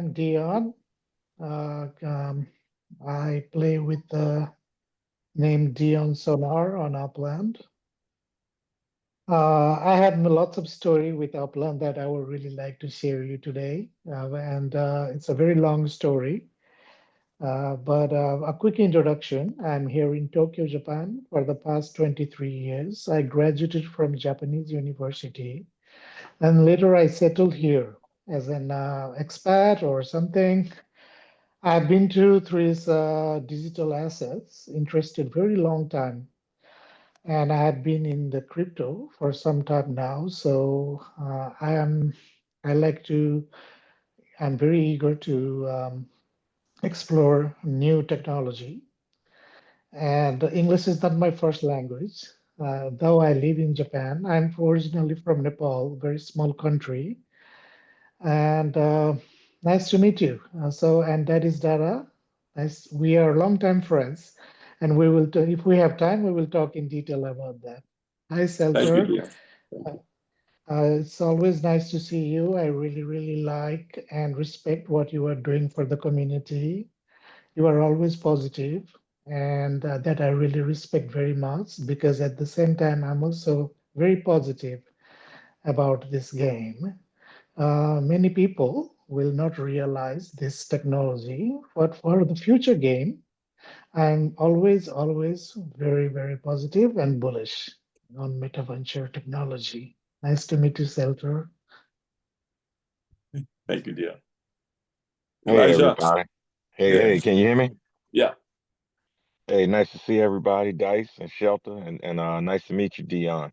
I'm Dion. I play with the name Dion Solar on Upland. I have lots of story with Upland that I would really like to share you today, and it's a very long story. But a quick introduction. I'm here in Tokyo, Japan for the past 23 years. I graduated from Japanese university, and later I settled here as an expat or something. I've been through his digital assets, interested very long time, and I had been in the crypto for some time now. So I like to, I'm very eager to explore new technology. And English is not my first language. Though I live in Japan, I'm originally from Nepal, very small country. And nice to meet you. And that is Dara. Nice. We are longtime friends, and we will, if we have time, we will talk in detail about that. Hi, Thank you, Selter. Dion. Thank Uh, you. it's always nice to see you. I really, really like and respect what you are doing for the community. You are always positive, and that I really respect very much because at the same time, I'm also very positive about this game. Many people will not realize this technology, but for the future game, I'm always very, very positive and bullish on metaventure technology. Nice to meet you, Selter. Thank you, Dion. Hey Elijah. everybody. Hey, Yeah. hey, can you hear me? Yeah. Hey, nice to see everybody, Dice and Shelter, and nice to meet you, Dion.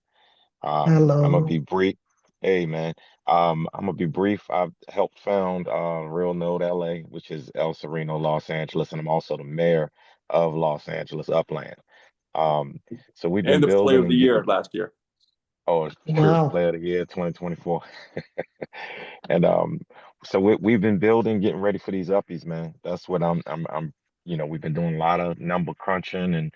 I'm gonna Hello. be brief. Hey man, I'm gonna be brief. I've helped found Real Node LA, which is El Sereno, Los Angeles, and I'm also the mayor of Los Angeles, Upland. Um, so we've And been the player building of the and year getting, last year. oh, it's true, Wow. Player of the Year 2024. And so we've been building, getting ready for these uppies, man. That's what we've been doing a lot of number crunching and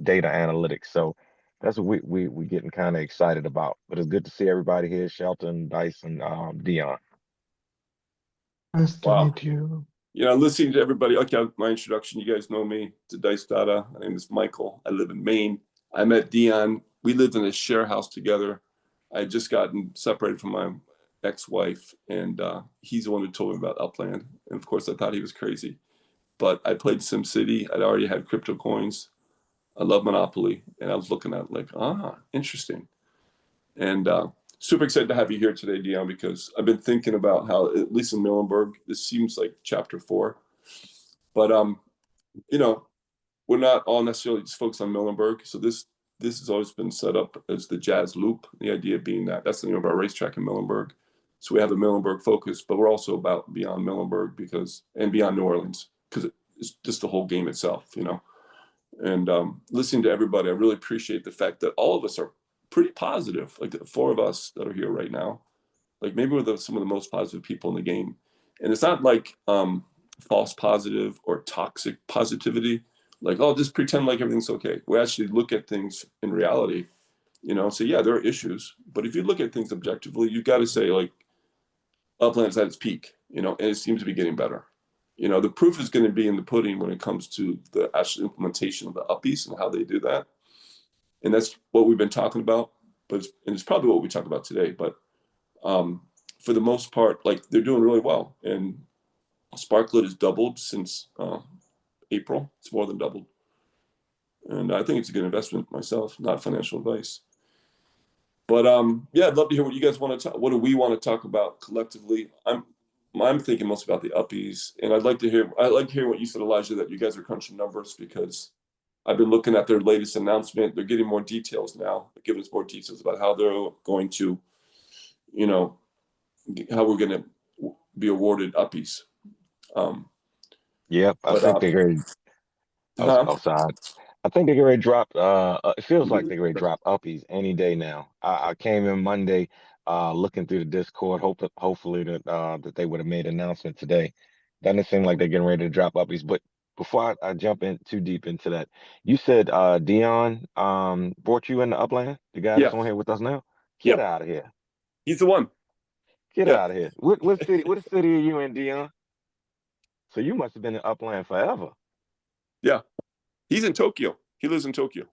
data analytics. So that's what we getting kind of excited about. But it's good to see everybody here, Shelton, Dyson, Dion. Nice to Wow. meet you. Listening to everybody. Okay, my introduction. You guys know me. To Dice Data. My name is Michael. I live in Maine. I met Dion. We lived in a share house together. I had just gotten separated from my ex-wife, and he's the one who told me about Upland. And of course, I thought he was crazy. But I played SimCity. I'd already had crypto coins. I love Monopoly, and I was looking at it like, interesting. And super excited to have you here today, Dion, because I've been thinking about how, at least in Milneburg, this seems like chapter 4. But we're not all necessarily just focused on Milneburg. So this has always been set up as the Jazz Loop. The idea being that that's the name of our racetrack in Milneburg. So we have a Milneburg focus, but we're also about beyond Milneburg and beyond New Orleans because it's just the whole game itself. And listening to everybody, I really appreciate the fact that all of us are pretty positive. Like the 4 of us that are here right now, like maybe we're some of the most positive people in the game. And it's not like false positive or toxic positivity. Like, oh, just pretend like everything's okay. We actually look at things in reality, so yeah, there are issues. But if you look at things objectively, you've got to say like Upland's at its peak, and it seems to be getting better. The proof is going to be in the pudding when it comes to the actual implementation of the uppies and how they do that. And that's what we've been talking about. And it's probably what we talk about today. But for the most part, like they're doing really well. And Sparklet has doubled since April. It's more than doubled. And I think it's a good investment myself, not financial advice. But yeah, I'd love to hear what you guys want to talk. What do we want to talk about collectively? I'm thinking most about the uppies, and I'd like to hear what you said, Elijah, that you guys are crunching numbers because I've been looking at their latest announcement. They're getting more details now. They're giving us more details about how they're going to, how we're going to be awarded uppies. Yep, I But think they're going. huh? Outside. I think they're going to drop. It feels like they're going to drop uppies any day now. I came in Monday, looking through the Discord, hopefully that they would have made an announcement today. Doesn't seem like they're getting ready to drop uppies. But before I jump in too deep into that, you said Dion brought you into Upland, the guy that's Yeah, on here with us now. yeah. Get out of here. He's the one. Get Yeah, out of here. What city are you in, Dion? So you must have been in Upland forever. yeah. He's in Tokyo. He lives in Tokyo.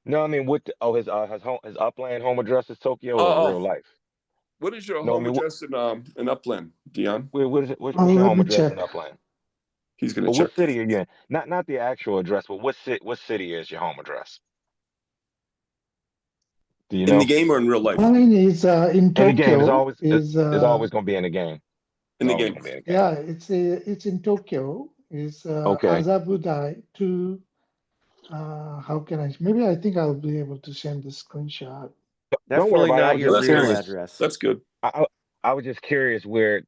No, I mean, his Upland home address is Tokyo or Oh, real life? what is your No, I home mean, address in Upland, Dion? what is it? Oh, What's your let home me address check. in Upland? He's gonna But what check. city are you in? Not the actual address, but what city is your home address? Do you In the know? game or in real life? Mine is in In the game, Tokyo. Is it's always going to be in the game. In It's the always game. going to be in the game. Yeah, it's in Tokyo. Is Okay. Azabudai to how can I? Maybe I think I'll be able to send the screenshot. Don't worry Definitely about it. I not was your Well, just that's real nice. curious. address. That's good. I was just curious where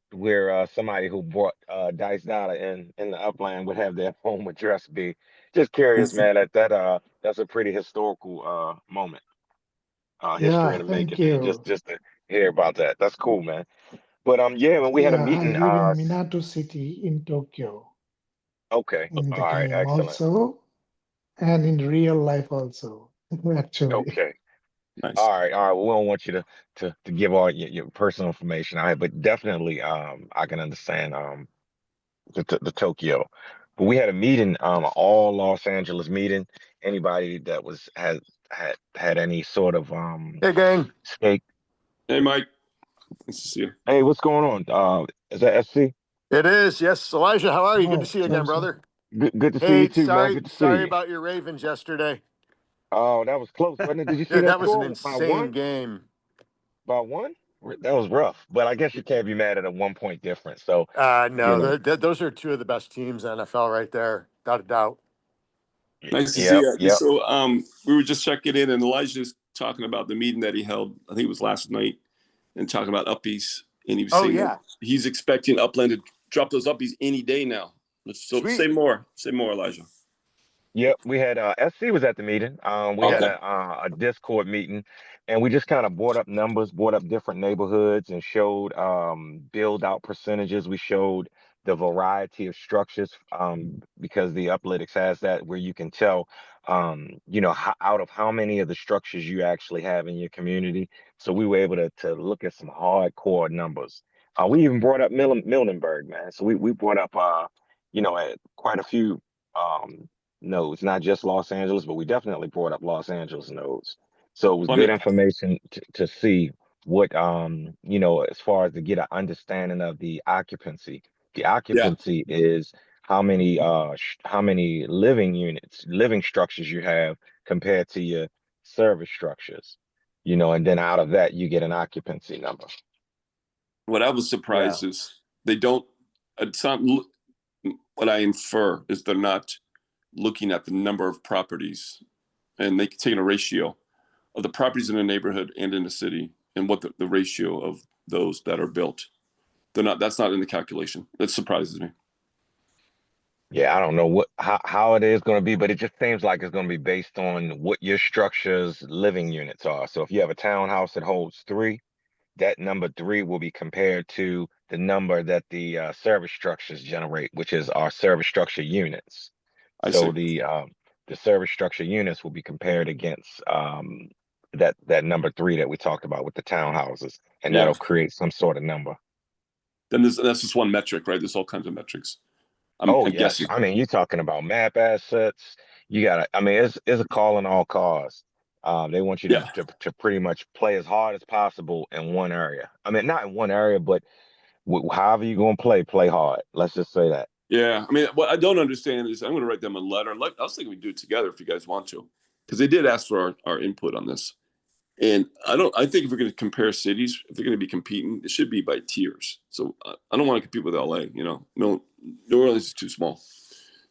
somebody who bought Dice Data in the Upland would have their home address be. Just curious, man. That's a pretty historical moment, history Yeah, in the thank making, man. Just you. just to hear about that. That's cool, man. But yeah, when we had a Yeah, I meeting, live in Minato City in Tokyo okay, in all the right, game excellent. also, and in real life also, actually. Okay. Nice. All right. Well, we don't want you to give all your personal information out here, but definitely, I can understand the Tokyo. But we had a meeting, all Los Angeles meeting. Anybody that had any sort of Hey, gang. stake. Hey, Mike. Nice to see you. Hey, what's going on? Is that SC? It is. Yes. Elijah, how are you? Good to Oh, see you again, pleasure. brother. Good to see you Hey, too, man. sorry, Good to see sorry you. about your Ravens yesterday. Oh, that was close, wasn't it? Did you see Yeah, that that was an score? By insane one? game. By one? That was rough. But I guess you can't be mad at a 1 point difference. So, you No, know, those are two of the best teams in NFL right there, without a doubt. Nice to see yep, you. yep. So, we were just checking in, and Elijah's talking about the meeting that he held. I think it was last night, and talking about uppies, and he was Oh saying that yeah, he's expecting Upland to drop those uppies any day now. So, sweet. say more. Say more, Elijah. Yep, we had SC was at the meeting. We had Okay. a Discord meeting, and we just kind of brought up numbers, brought up different neighborhoods, and showed build out percentages. We showed the variety of structures because the Uplytics has that where you can tell out of how many of the structures you actually have in your community. So we were able to look at some hardcore numbers. We even brought up Milneburg, man. So we brought up quite a few. nodes, not just Los Angeles, but we definitely brought up Los Angeles nodes. So it was Well, I good mean, information to see what as far as to get an understanding of the occupancy. The yeah. occupancy is how many living structures you have compared to your service structures. And then out of that you get an occupancy number. What I was Yeah. surprised is they don't. It's not what I infer is they're not looking at the number of properties, and they taking a ratio of the properties in a neighborhood and in a city, and what the ratio of those that are built. They're not. That's not in the calculation. That surprises me. Yeah, I don't know how it is going to be, but it just seems like it's going to be based on what your structure's living units are. So if you have a townhouse that holds three, that number three will be compared to the number that the service structures generate, which is our service structure units. I So see. the service structure units will be compared against that number three that we talked about with the townhouses, and Yeah. that'll create some sort of number. Then that's just one metric, right? There's all kinds of metrics. Oh I'm yes, guessing. I mean you're talking about map assets. You got to. I mean it's a call on all cars. They want you to, Yeah. to pretty much play as hard as possible in one area. I mean not in one area, but however you're gonna play hard. Let's just say that. Yeah. I mean, what I don't understand is I'm going to write them a letter. I was thinking we do it together if you guys want to, because they did ask for our input on this. And I think if we're going to compare cities, if they're going to be competing, it should be by tiers. So I don't want to compete with LA. No, New Orleans is too small.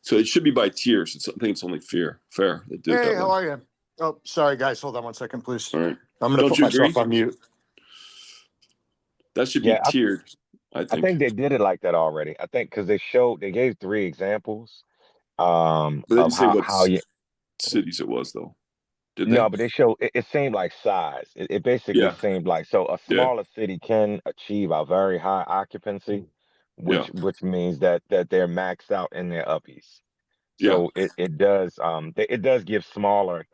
So it should be by tiers. I think it's only fair to do it Hey, that how way. are you? Oh, sorry, guys. Hold on one second, please. All right. I'm going to Don't put you myself agree? on mute. That should be Yeah, tiered, I I think. think they did it like that already. I think because they gave three examples But they didn't of say what how you cities it was, though. Did they? no, but they showed it seemed like size. It basically Yeah. seemed like so a Yeah. smaller city can achieve a very high occupancy, Yeah. which means that they're maxed out in their uppies. Yeah. So it does it does give smaller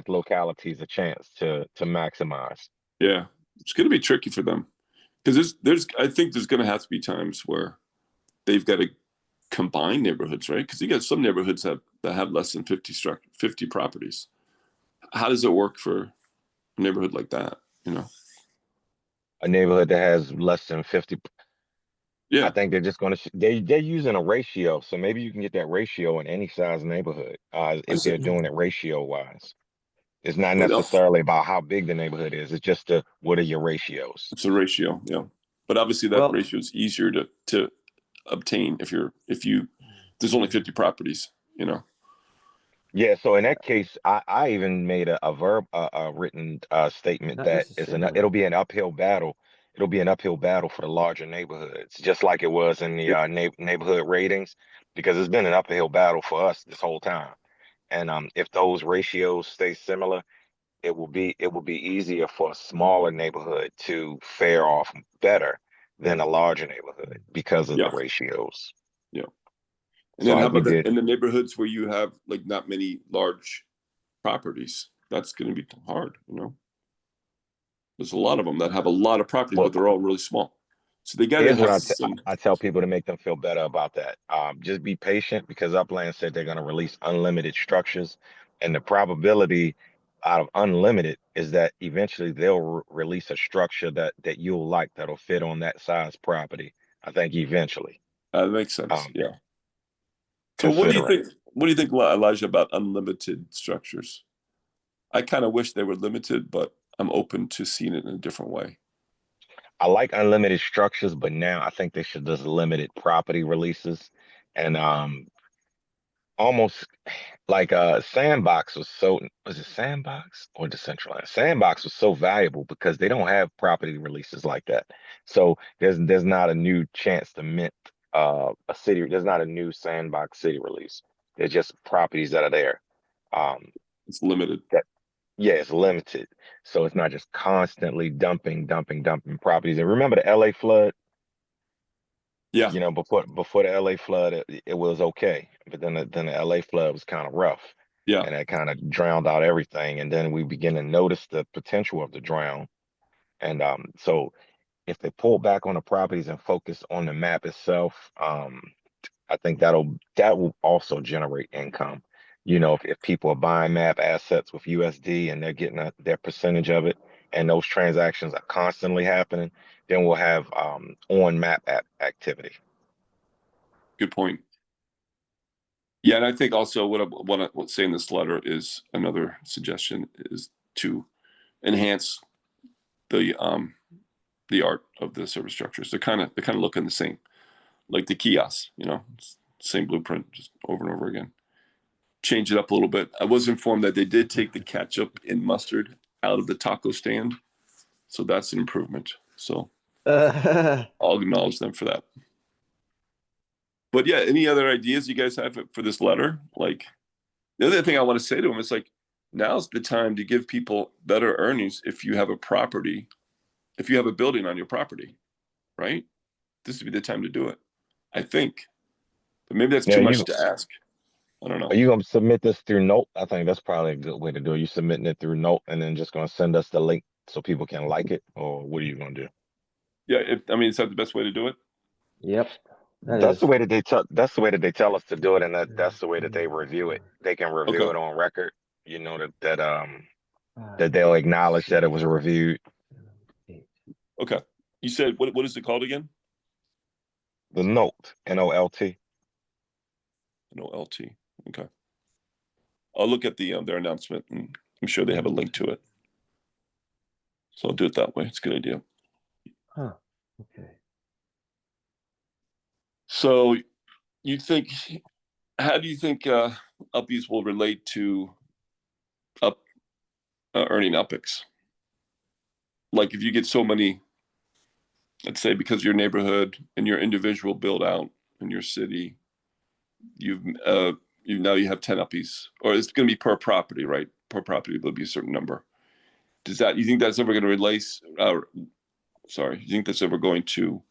localities a chance to maximize. Yeah. It's going to be tricky for them Because I think there's going to have to be times where they've got to combine neighborhoods, right? Because you got some neighborhoods that have less than 50 properties. How does it work for a neighborhood like that? You know? A neighborhood that has less than 50. I Yeah, think they're just going to they're using a ratio, so maybe you can get that ratio in any size neighborhood I if see. they're doing it ratio wise. It's not But necessarily about how big the neighborhood is. It's just what are your ratios. it's a ratio, yeah. But obviously that Well, ratio is easier to obtain if there's only 50 properties, you know. Yeah, so in that case, I even made a written statement not that necessarily. it'll be an uphill battle. It'll be an uphill battle for the larger neighborhoods, just like it was in the Yep. neighborhood ratings, because it's been an uphill battle for us this whole time. And if those ratios stay similar, it will be easier for a smaller neighborhood to fare off better than a larger neighborhood because of the Yeah. ratios. Yeah. And So then how we about did. in the neighborhoods where you have like not many large properties? That's going to be hard, you know. There's a lot of them that have a lot of properties, Well, but they're all really small. So they got to here's what have some. I tell people to make them feel better about that. Just be patient because Upland said they're going to release unlimited structures, and the probability out of unlimited is that eventually they'll release a structure that you'll like that'll fit on that size property. I think eventually, That makes sense. um, Yeah. So what do you considering. think? What do you think, Elijah, about unlimited structures? I kind of wish they were limited, but I'm open to seeing it in a different way. I like unlimited structures, but now I think they should just limited property releases and almost like Sandbox was it Sandbox or Decentraland? Sandbox was so valuable because they don't have property releases like that. So there's not a new chance to mint a city. There's not a new Sandbox city release. There's just properties that are there. Um, It's limited. that yeah, it's limited. So it's not just constantly dumping properties. And remember the LA flood? Yeah. Before the LA flood, it was okay, but then the LA flood was kind of rough, Yeah. and it kind of drowned out everything. And then we begin to notice the potential of the drown. And so if they pull back on the properties and focus on the map itself, I think that will also generate income. If people are buying map assets with USD and they're getting their percentage of it, and those transactions are constantly happening, then we'll have on map activity. Good point. Yeah, and I think also what I want to say in this letter is another suggestion is to enhance the art of the service structures. They're kind of looking the same, like the kiosks. Same blueprint, just over and over again. Change it up a little bit. I was informed that they did take the ketchup and mustard out of the taco stand, so that's an improvement. So I'll acknowledge them for that. But yeah, any other ideas you guys have for this letter? Like the other thing I want to say to them is like, now's the time to give people better earnings if you have a property, if you have a building on your property, right? This would be the time to do it, I think. But maybe that's Yeah, too much to ask. I don't know. are you gonna submit this through Note? I think that's probably a good way to do it. You submitting it through Note and then just gonna send us the link so people can like it, or what are you gonna do? Yeah, is that the best way to do it? Yep, that That's is. the way that they tell us to do it, and that's the way that they review it. They can review Okay. it on record. That they'll acknowledge that it was reviewed. Okay. You said what is it called again? The Note, NOLT. NOLT. Okay. I'll look at their announcement, and I'm sure they have a link to it. So I'll do it that way. It's a good idea. Huh. Okay. So how do you think Uppies will relate to earning Uppies? Like if you get so many, let's say because your neighborhood and your individual build out in your city, you have 10 Uppies, or it's going to be per property, right? Per property, there'll be a certain number. You think that's ever going to replace? You think that's ever going to,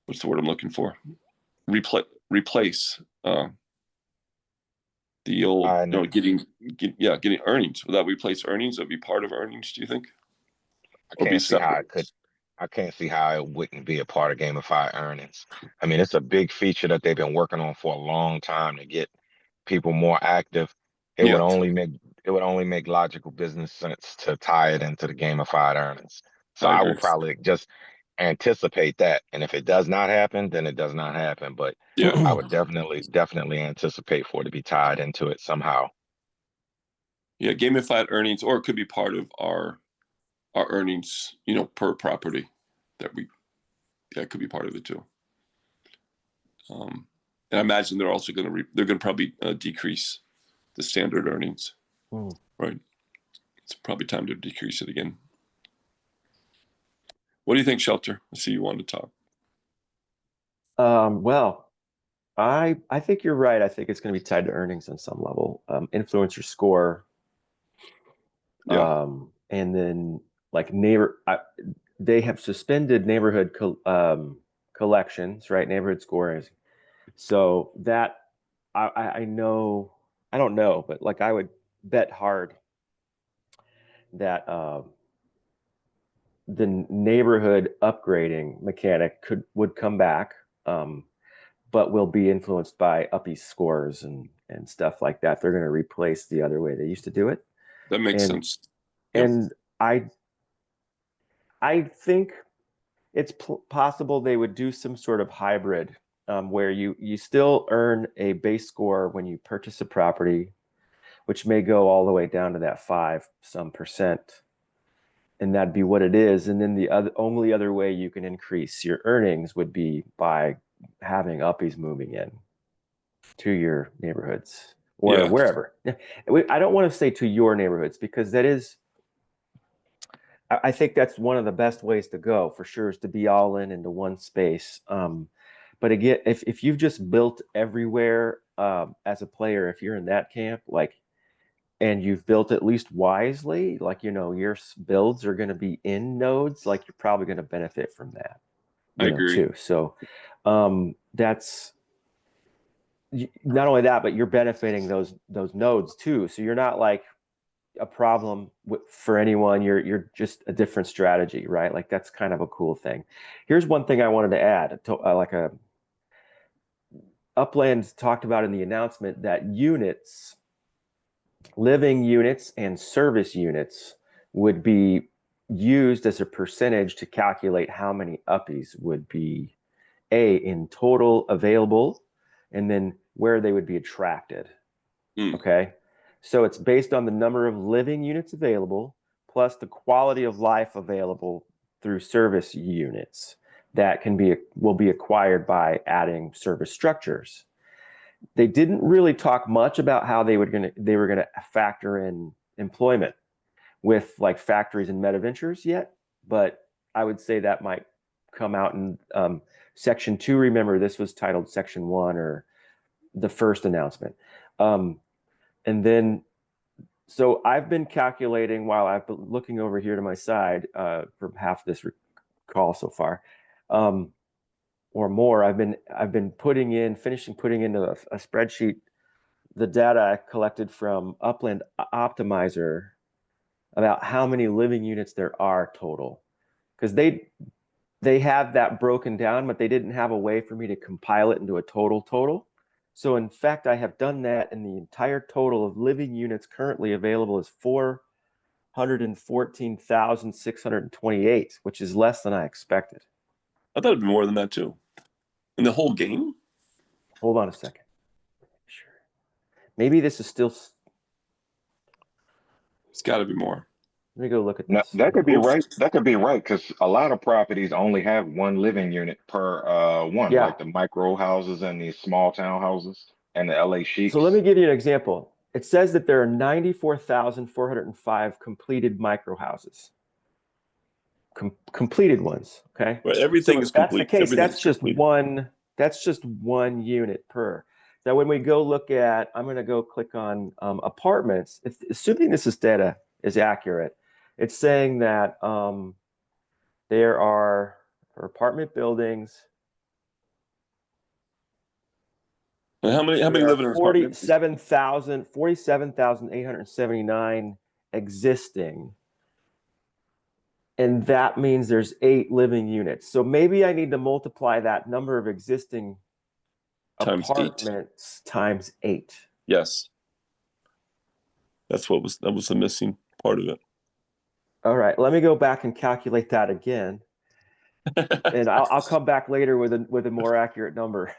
what's the word I'm looking for? Replace the old, getting earnings. Will that replace earnings? That'd be part of earnings. Do you think? Or be separate. I can't see how it wouldn't be a part of gamified earnings. I mean, it's a big feature that they've been working on for a long time to get people more active. It would Yeah, only make logical business sense to tie it into the gamified earnings. So I I agree. would probably just anticipate that. And if it does not happen, then it does not happen. But Yeah, I would definitely anticipate for it to be tied into it somehow. yeah, gamified earnings, or it could be part of our earnings, per property that could be part of it too. And I imagine they're also going to probably decrease the standard earnings, right? It's probably time to decrease it again. What do you think, Shelter? I see you wanted to talk. Well, I think you're right. I think it's going to be tied to earnings on some level. Influencer score. Yeah. And then like they have suspended neighborhood collections, right? Neighborhood scores. So that I know, I don't know, but like I would bet hard that the neighborhood upgrading mechanic would come back, but will be influenced by Uppie scores and stuff like that. They're going to replace the other way they used to do it. That makes And sense. Yep. and I think it's possible they would do some sort of hybrid where you still earn a base score when you purchase a property, which may go all the way down to that 5% and that'd be what it is. And then the only other way you can increase your earnings would be by having Uppies moving in to your neighborhoods or Yeah. wherever. I don't want to say to your neighborhoods because that is, I think that's one of the best ways to go for sure, is to be all in into one space. But again, if you've just built everywhere as a player, if you're in that camp, like, and you've built at least wisely, like, your builds are going to be in nodes, like you're probably going to benefit from that, I agree. too. So that's not only that, but you're benefiting those nodes too. So you're not like a problem for anyone. You're just a different strategy, right? Like that's kind of a cool thing. Here's one thing I wanted to add to Upland talked about in the announcement that living units and service units would be used as a percentage to calculate how many Uppies would be in total available, and then where they would be attracted. Okay. So it's based on the number of living units available plus the quality of life available through service units that will be acquired by adding service structures. They didn't really talk much about how they were going to factor in employment with like factories and Metaventures yet, but I would say that might come out in Section 2. Remember, this was titled Section 1 or the first announcement. And then, so I've been calculating while I've been looking over here to my side for half this call so far, or more. I've been finishing putting into a spreadsheet the data I collected from Upland Optimizer about how many living units there are total, because they have that broken down, but they didn't have a way for me to compile it into a total. So in fact, I have done that, and the entire total of living units currently available is 414,628, which is less than I expected. I thought it'd be more than that too. In the whole game? Hold on a second. Sure. Maybe this is still. It's got to be more. Let me go look at Now, this. that could be right. That could be right because a lot of properties only have one living unit per one, Yeah. like the micro houses and the small townhouses and the LA Chics. So let me give you an example. It says that there are 94,405 completed micro houses. Completed ones, okay? But everything so is if that's complete. the case, Everything's that's just completed. that's just one unit per. Now, when we go look at, I'm going to go click on apartments. Assuming this data is accurate, it's saying that there are, for apartment buildings, And how many live in an apartment? 47,879 existing. And that means there's 8 living units. So maybe I need to multiply that number of existing Times 8. apartments times 8. Yes. That was the missing part of it. All right, let me go back and calculate that again. And I'll come back later with a more accurate number.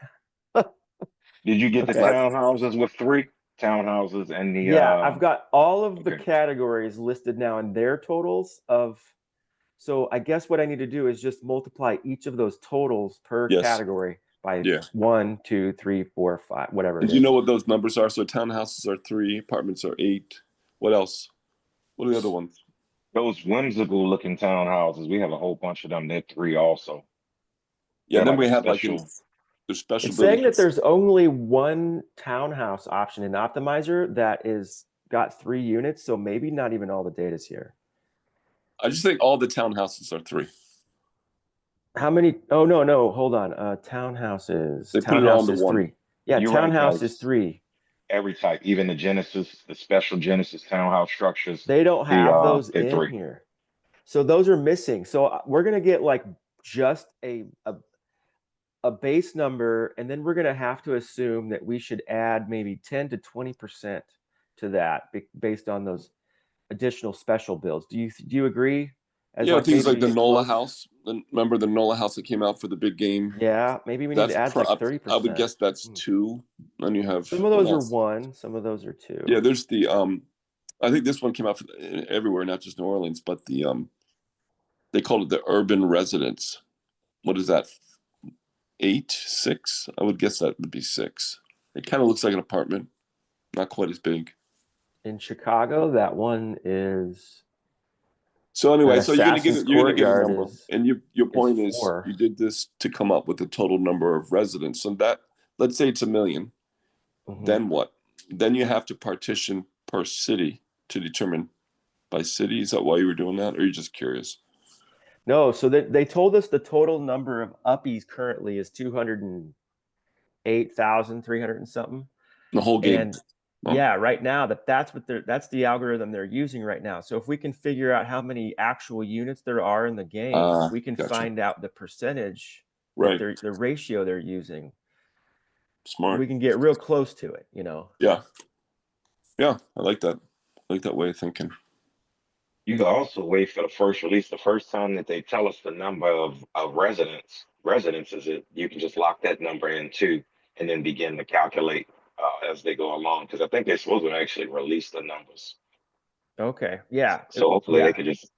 Did you get the Okay. townhouses with 3 townhouses and the Yeah, I've got all of the okay. categories listed now in their totals of. So I guess what I need to do is just multiply each of those totals per Yes. category by Yeah. 1, 2, 3, 4, 5, whatever it And is. do you know what those numbers are? So townhouses are 3, apartments are 8. What else? What are the other ones? Those whimsical looking townhouses, we have a whole bunch of them. They're 3 also. Yeah, They're then we like a have special. there's special It's saying that buildings. there's only one townhouse option in Optimizer that is got 3 units, so maybe not even all the data's here. I just think all the townhouses are 3. How many? Oh no, hold on. Townhouses. They put it all into Townhouse is one. 3. Yeah, You're right, townhouse guys. is 3. Every type, even the Genesis, the special Genesis townhouse structures. They don't have those they're in 3. here. So those are missing. So we're gonna get like just a base number, and then we're gonna have to assume that we should add maybe 10 to 20% to that based on those additional special builds. Do you agree? As Yeah, like things maybe like we the get NOLA close? house. Remember the NOLA house that came out for the big game? Yeah, maybe we need to add like 30%. I would guess that's 2. Then you have Some of what those are else? 1, some of those are 2. Yeah, there's the I think this one came out everywhere, not just New Orleans, but the they called it the urban residence. What is that? 8, 6? I would guess that would be 6. It kind of looks like an apartment, not quite as big. In Chicago, that one is. So anyway, That so you're gonna get Assassin's a Courtyard number, is and your point is 4. you did this to come up with the total number of residents. So that, let's say it's 1 million. Mhm. Then what? Then you have to partition per city to determine by city. Is that why you were doing that, or are you just curious? No, so they told us the total number of uppies currently is 208,300 and something. The whole game. And yeah, right now that's the algorithm they're using right now. So if we can figure out how many actual units there are in the game, we can gotcha. find out the percentage, Right. the ratio they're using. Smart. We can get real close to it, you know. Yeah. Yeah, I like that. I like that way of thinking. You can also wait for the first release. The first time that they tell us the number of residences, you can just lock that number in too, and then begin to calculate as they go along. Because I think they're supposed to actually release the numbers. Okay. Yeah. So hopefully yeah. they could just.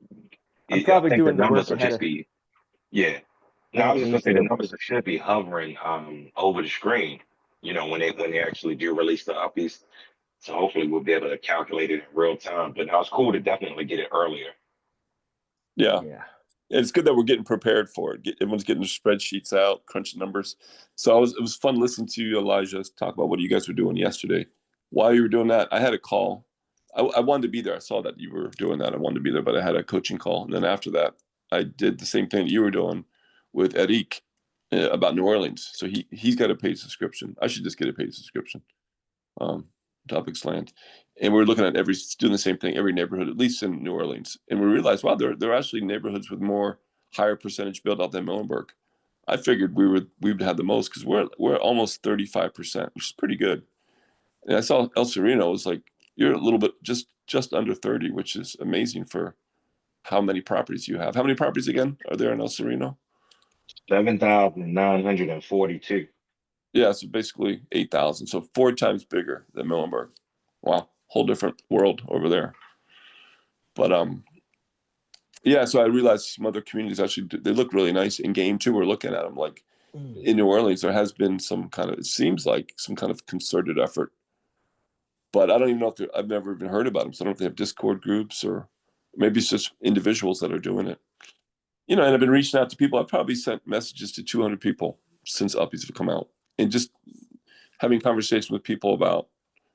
I'm probably I think the doing the numbers work will ahead just of. be. Yeah. I No, I don't was just gonna need say the to. numbers should be hovering over the screen. You know, when they actually do release the uppies. So hopefully we'll be able to calculate it in real time. But now it's cool to definitely get it earlier. Yeah. Yeah. It's good that we're getting prepared for it. Everyone's getting their spreadsheets out, crunching numbers. So it was fun listening to you, Elijah, talk about what you guys were doing yesterday. While you were doing that, I had a call. I wanted to be there. I saw that you were doing that. I wanted to be there, but I had a coaching call. And then after that, I did the same thing that you were doing with Eric about New Orleans. So he's got a paid subscription. I should just get a paid subscription. Topics Land. And we're looking at doing the same thing, every neighborhood, at least in New Orleans. And we realized, wow, there are actually neighborhoods with more higher percentage build out than Milneburg. I figured we would have the most because we're almost 35%, which is pretty good. And I saw El Sereno was like, you're a little bit just under 30, which is amazing for how many properties you have. How many properties again are there in El Sereno? 7,942. Yeah, so basically 8,000. So 4 times bigger than Milneburg. Wow, whole different world over there. But yeah, so I realized some other communities actually they look really nice in game too. We're looking at them like in New Orleans. There has been it seems like some kind of concerted effort, but I don't even know if I've never even heard about them. So I don't know if they have Discord groups or maybe it's just individuals that are doing it. You know, and I've been reaching out to people. I've probably sent messages to 200 people since Uppies have come out, and just having conversations with people about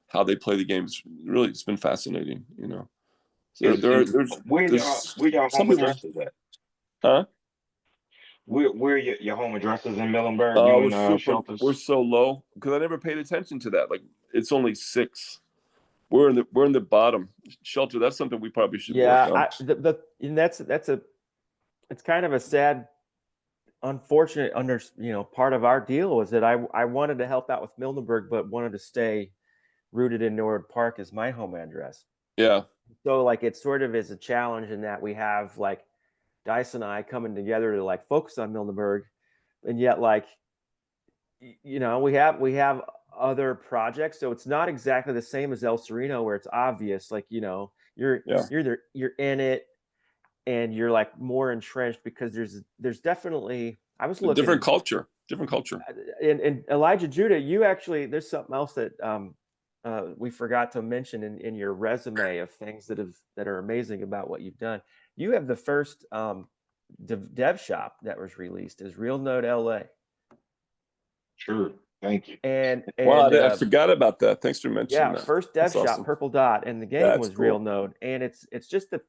how they play the game. It's been fascinating. You know, so Where y'all some home people, addresses at? huh? Where your home addresses in Millenburg? You and shelters? We're so low because I never paid attention to that. Like it's only 6. We're in the bottom shelter. That's something we probably should work Yeah, on. and that's a it's kind of a sad, unfortunate part of our deal was that I wanted to help out with Milneburg, but wanted to stay rooted in Norwood Park as my home address. Yeah. So like it sort of is a challenge in that we have like Dice and I coming together to like focus on Milneburg, and yet like we have other projects, so it's not exactly the same as El Sereno where it's obvious like you're Yeah. you're in it and you're like more entrenched because there's definitely I was looking Different culture. and Elijah Judah, you actually there's something else that we forgot to mention in your resume of things that are amazing about what you've done. You have the first dev shop that was released is Real Node LA. True. Thank you. And Wow, I forgot about that. Thanks for mentioning that. First dev That's shop, awesome. Purple Dot, and the game That's was cool. Real Node. And it's just the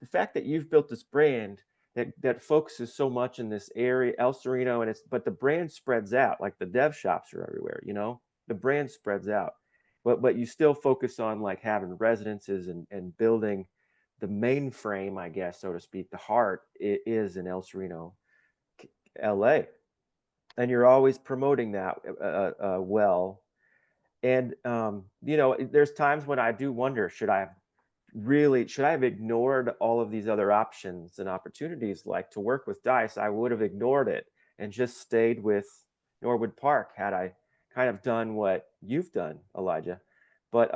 fact that you've built this brand that focuses so much in this area, El Sereno, but the brand spreads out. Like the dev shops are everywhere, the brand spreads out, but you still focus on like having residences and building the mainframe, I guess, so to speak. The heart is in El Sereno, LA, and you're always promoting that well. And there's times when I do wonder, should I have ignored all of these other options and opportunities, like to work with Dice? I would have ignored it and just stayed with Norwood Park had I kind of done what you've done, Elijah. But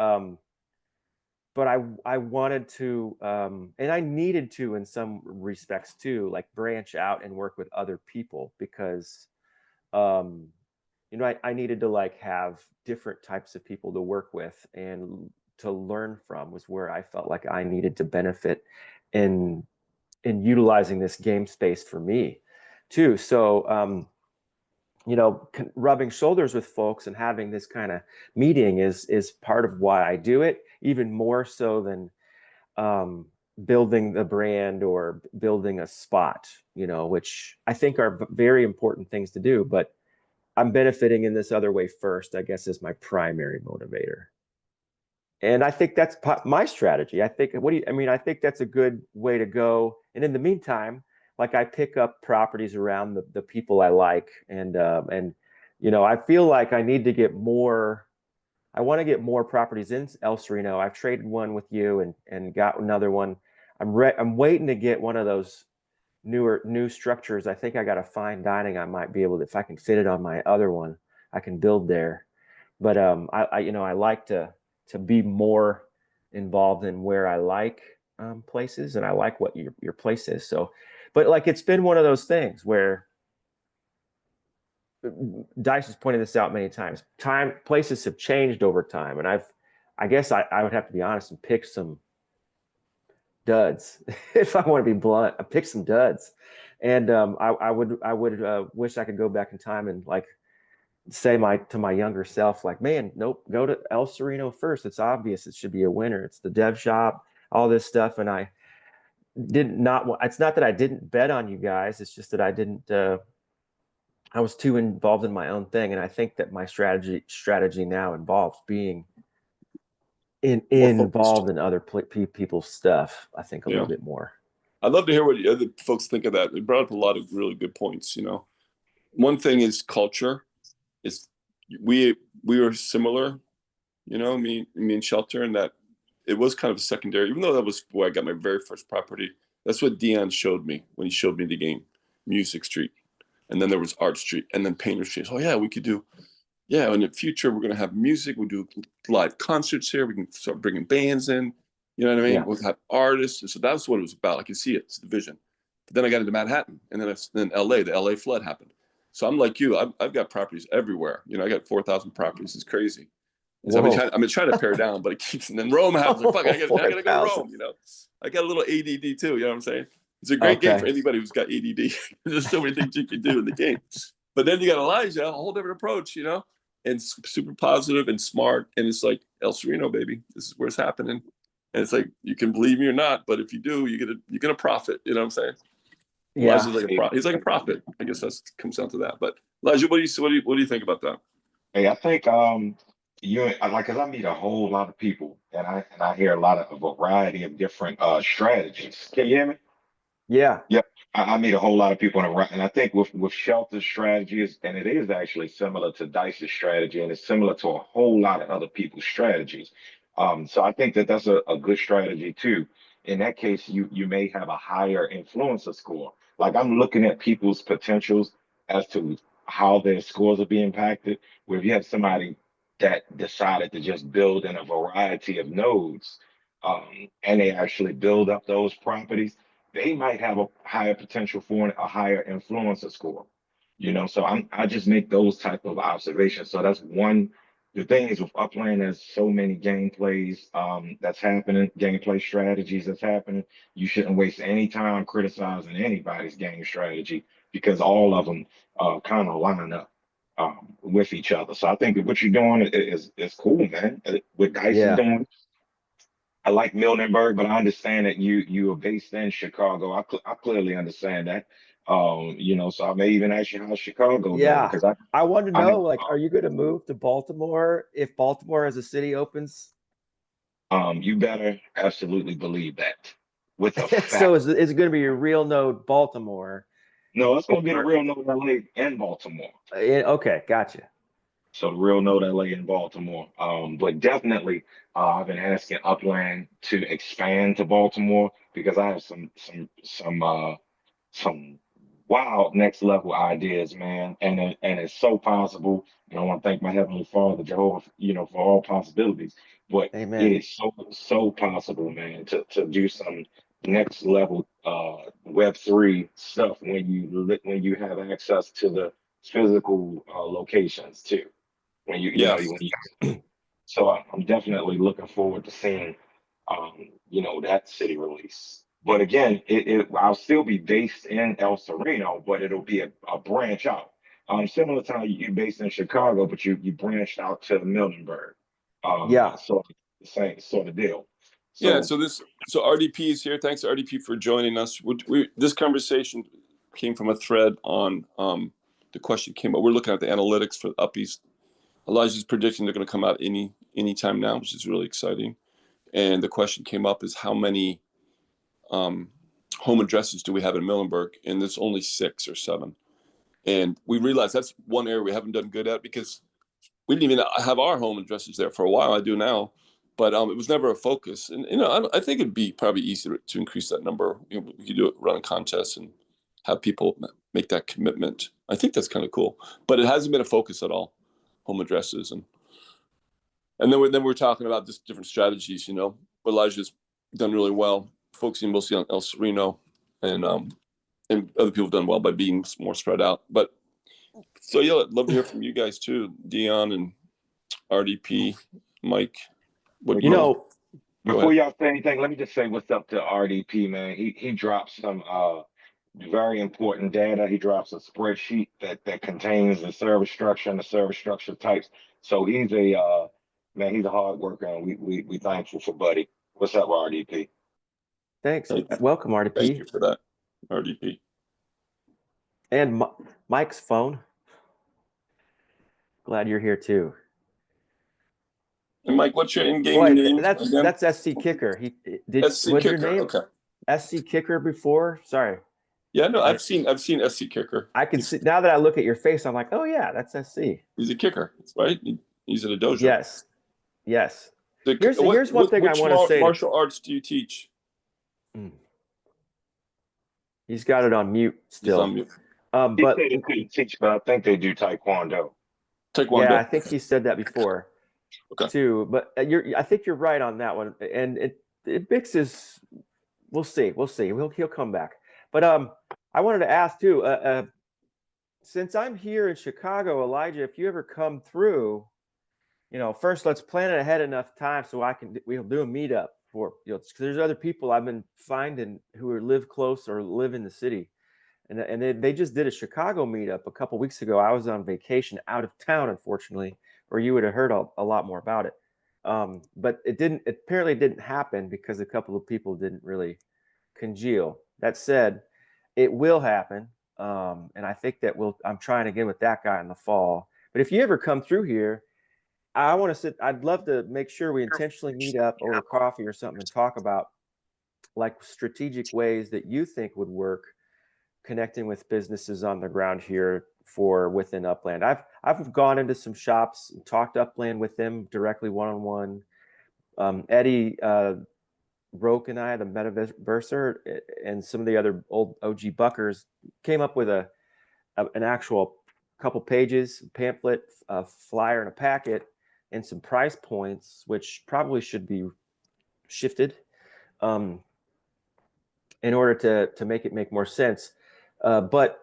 I wanted to, and I needed to in some respects too, like branch out and work with other people because, I needed to like have different types of people to work with and to learn from was where I felt like I needed to benefit in utilizing this game space for me too. So, rubbing shoulders with folks and having this kind of meeting is part of why I do it, even more so than building the brand or building a spot, which I think are very important things to do, but I'm benefiting in this other way first, I guess, is my primary motivator. And I think that's my strategy. I think, I think that's a good way to go. And in the meantime, like I pick up properties around the people I like. And I feel like I need to get more, I want to get more properties in El Sereno. I've traded one with you and got another one. I'm waiting to get one of those new structures. I think I got a fine dining. I might be able to, if I can fit it on my other one, I can build there. But I like to be more involved in where I like places, and I like what your place is. So, but like it's been one of those things where Dice has pointed this out many times. Places have changed over time, and I guess I would have to be honest and pick some duds. If I want to be blunt, I picked some duds, and I would wish I could go back in time and like say to my younger self, like, man, nope, go to El Sereno first. It's obvious it should be a winner. It's the dev shop, all this stuff, and I did not. It's not that I didn't bet on you guys. It's just that I didn't. I was too involved in my own thing, and I think that my strategy now involves being involved in other people's stuff. I think a little bit more. I'd love to hear what other folks think of that. It brought up a lot of really good points. One thing is culture. Is we were similar. Me and Shelter, and that it was kind of a secondary. Even though that was where I got my very first property. That's what Dion showed me when he showed me the game, Music Street, and then there was Art Street, and then Painter Street. Oh yeah, we could do. Yeah, in the future, we're going to have music. We'll do live concerts here. We can start bringing bands in. You know what I mean? Yeah. We'll have artists. And so that's what it was about. I can see it. It's the vision. But then I got into Manhattan. And then LA, the LA flood happened. So I'm like you. I've got properties everywhere. I got 4,000 properties. It's crazy. And so I've been trying to pare down, but it keeps. And then Rome happens. Like, fuck, I got to go to Rome. I got a little ADD too. You know what I'm saying? It's a great game for anybody who's got ADD. There's so many things you can do in the game. But then you got Elijah, a whole different approach, and super positive and smart. And it's like El Sereno, baby. This is where it's happening. And it's like, you can believe me or not, but if you do, you're gonna profit. You know what I'm saying? Yeah. He's like a prophet. I guess that comes down to that. But Elijah, what do you think about that? Hey, I think cause I meet a whole lot of people, and I hear a variety of different strategies. Can you hear me? Yeah. Yep. I meet a whole lot of people on the right, and I think with Shelter's strategies, and it is actually similar to Dice's strategy, and it's similar to a whole lot of other people's strategies. So I think that that's a good strategy too. In that case, you may have a higher influencer score. Like I'm looking at people's potentials as to how their scores are being impacted. Where if you have somebody that decided to just build in a variety of nodes, and they actually build up those properties, they might have a higher potential for a higher influencer score. So I just make those type of observations. So that's one. The thing is with Upland, there's so many gameplays that's happening, gameplay strategies that's happening. You shouldn't waste any time criticizing anybody's game strategy because all of them kind of line up with each other. So I think that what you're doing is cool, man. What Dice is Yeah. doing, I like Milneburg, but I understand that you are based in Chicago. I clearly understand that. So I may even ask you how's Chicago doing Yeah. because I I want to I have know, like, are you going to move to Baltimore if Baltimore as a city opens? you better absolutely believe that with a So fact. is it going to be your real node Baltimore? No, it's gonna be the Or, real note LA in Baltimore. okay, gotcha. So the real note LA in Baltimore. But definitely I've been asking Upland to expand to Baltimore because I have some wild next level ideas, man, and it's so possible. And I want to thank my heavenly Father, Jehovah, for all possibilities. But it Amen. is so possible, man, to do some next level Web3 stuff when you have access to the physical locations too. Yes. When you so I'm definitely looking forward to seeing, that city release. But again, I'll still be based in El Sereno, but it'll be a branch out. Similar to how you're based in Chicago, but you branched out to Milneburg. Yeah. So the same sort of deal. Yeah. So So RDP is here. Thanks RDP for joining us. This conversation came from a thread on the question came up. We're looking at the analytics for Uppies. Elijah's predicting they're going to come out anytime now, which is really exciting. And the question came up is how many um, home addresses do we have in Milneburg? And there's only 6 or 7. And we realized that's one area we haven't done good at because we didn't even have our home addresses there for a while. I do now, but it was never a focus. And I think it'd be probably easy to increase that number. We could do it, run a contest, and have people make that commitment. I think that's kind of cool, but it hasn't been a focus at all. Home addresses, and then we're talking about just different strategies. Elijah's done really well, focusing mostly on El Sereno, and other people have done well by being more spread out. But so yeah, I'd love to hear from you guys too, Dion and RDP, Mike. What You know, Go before ahead. y'all say anything, let me just say what's up to RDP, man. He dropped some very important data. He drops a spreadsheet that contains the service structure and the service structure types. So he's a man, he's a hard worker, and we thankful for Buddy. What's up, RDP? thanks. Thank, Welcome, thank RDP. you for that, RDP. And Mike's phone. Glad you're here too. And Mike, what's your in-game Boy, name again? that's SC Kicker. SC What's your Kicker. name? Okay. SC Kicker before? Sorry. Yeah, no, I've seen SC Kicker. I can see now that I look at your face, I'm like, oh yeah, that's SC. He's a kicker, right? He's at a dojo. Yes. Yes. So, Here's one thing I which want to say martial arts do you teach? He's got it on mute He's still. on mute. He said But he couldn't teach, but I think they do Taekwondo. yeah, I Taekwondo. think he said that before Okay. too. But I think you're right on that one. And it mixes. We'll see. He'll come back. But I wanted to ask too. Since I'm here in Chicago, Elijah, if you ever come through, first let's plan it ahead enough time so we'll do a meetup for because there's other people I've been finding who live close or live in the city, and they just did a Chicago meetup a couple weeks ago. I was on vacation out of town, unfortunately, or you would have heard a lot more about it. But it apparently didn't happen because a couple of people didn't really congeal. That said, it will happen. And I think that I'm trying again with that guy in the fall. But if you ever come through here, I'd love to make sure we intentionally meet up over coffee or something and talk about like strategic ways that you think would work connecting with businesses on the ground here for within Upland. I've gone into some shops and talked Upland with them directly one-on-one. Eddie Roke and I, the Metaverser, and some of the other old OG Buckers came up with an actual couple pages, pamphlet, a flyer, and a packet, and some price points, which probably should be shifted in order to make it make more sense. But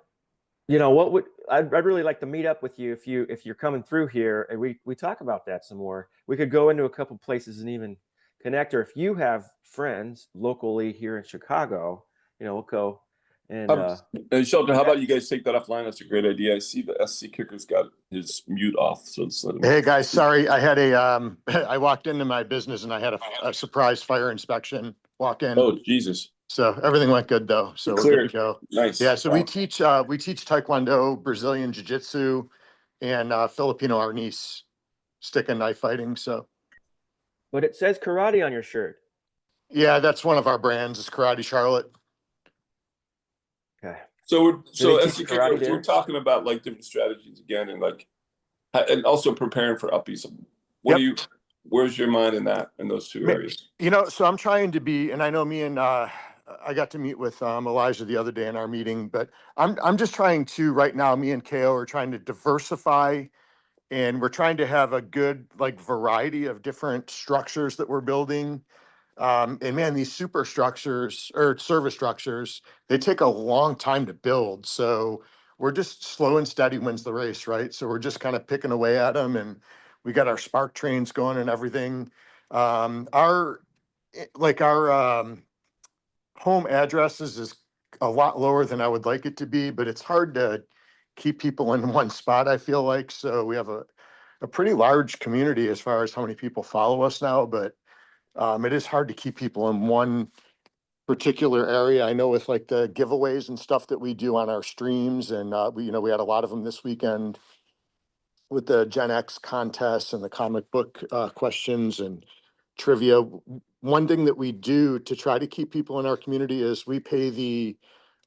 you know what would I'd really like to meet up with you if you're coming through here and we talk about that some more. We could go into a couple places and even connect, or if you have friends locally here in Chicago, you know, we'll go and Shelton, how about you guys take that offline? That's a great idea. I see the SC Kicker's got his mute off, so let's let him. Hey guys, sorry, I had I walked into my business and I had a surprise fire inspection walk in. Oh, Jesus. So everything went good though. So we're good to go. Nice. Yeah. So we teach Taekwondo, Brazilian Jiu-Jitsu, and Filipino Arnis, stick and knife fighting. So. But it says karate on your shirt. Yeah, that's one of our brands. It's Karate Charlotte. Okay. So SC we're talking about like different strategies again, and like, and also preparing for uppies. Where's your mind in those two areas? You know, so I'm trying to be, and I know me and I got to meet with Elijah the other day in our meeting, but I'm just trying to right now. Me and KO are trying to diversify, and we're trying to have a good like variety of different structures that we're building. And man, these super structures or service structures, they take a long time to build. So we're just slow and steady wins the race, right? So we're just kind of picking away at them, and we got our spark trains going and everything. Our home addresses is a lot lower than I would like it to be, but it's hard to keep people in one spot, I feel like. So we have a pretty large community as far as how many people follow us now, but it is hard to keep people in one particular area. I know with like the giveaways and stuff that we do on our streams, and we had a lot of them this weekend with the Gen X contests and the comic book questions and trivia. One thing that we do to try to keep people in our community is we pay the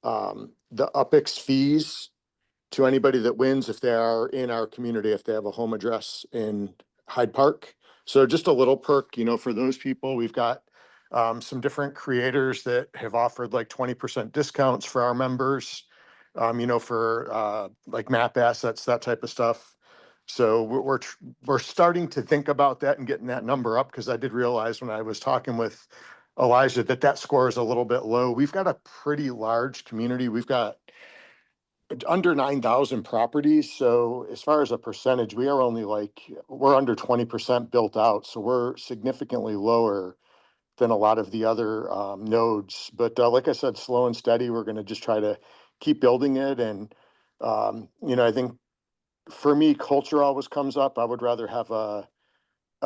UPX fees to anybody that wins if they are in our community, if they have a home address in Hyde Park. So just a little perk, for those people. We've got some different creators that have offered like 20% discounts for our members, for like map assets, that type of stuff. So we're starting to think about that and getting that number up, because I did realize when I was talking with Elijah that score is a little bit low. We've got a pretty large community. We've got under 9,000 properties. So as far as a percentage, we're under 20% built out. So we're significantly lower than a lot of the other nodes. But like I said, slow and steady, we're going to just try to keep building it. And, I think for me, culture always comes up. I would rather have a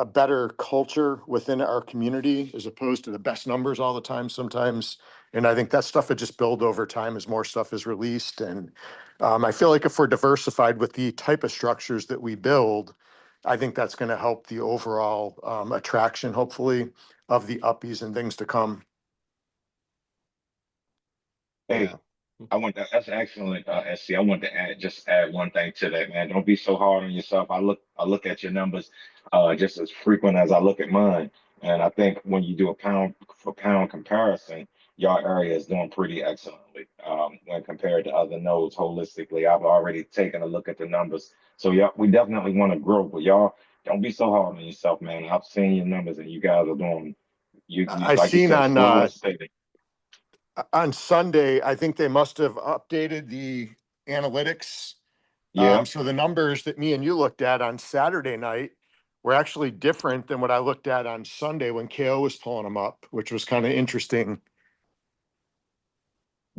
better culture within our community as opposed to the best numbers all the time sometimes. And I think that stuff would just build over time as more stuff is released. And I feel like if we're diversified with the type of structures that we build, I think that's going to help the overall attraction, hopefully, of the uppies and things to come. Hey, that's excellent, SC. I want to add one thing to that, man. Don't be so hard on yourself. I look at your numbers just as frequent as I look at mine. And I think when you do a pound for pound comparison, your area is doing pretty excellently when compared to other nodes holistically. I've already taken a look at the numbers. So yeah, we definitely want to grow, but y'all don't be so hard on yourself, man. I've seen your numbers and you guys are doing I like you seen said, slow and steady. on Sunday, I think they must have updated the analytics. Yeah. So the numbers that me and you looked at on Saturday night were actually different than what I looked at on Sunday when KO was pulling them up, which was kind of interesting.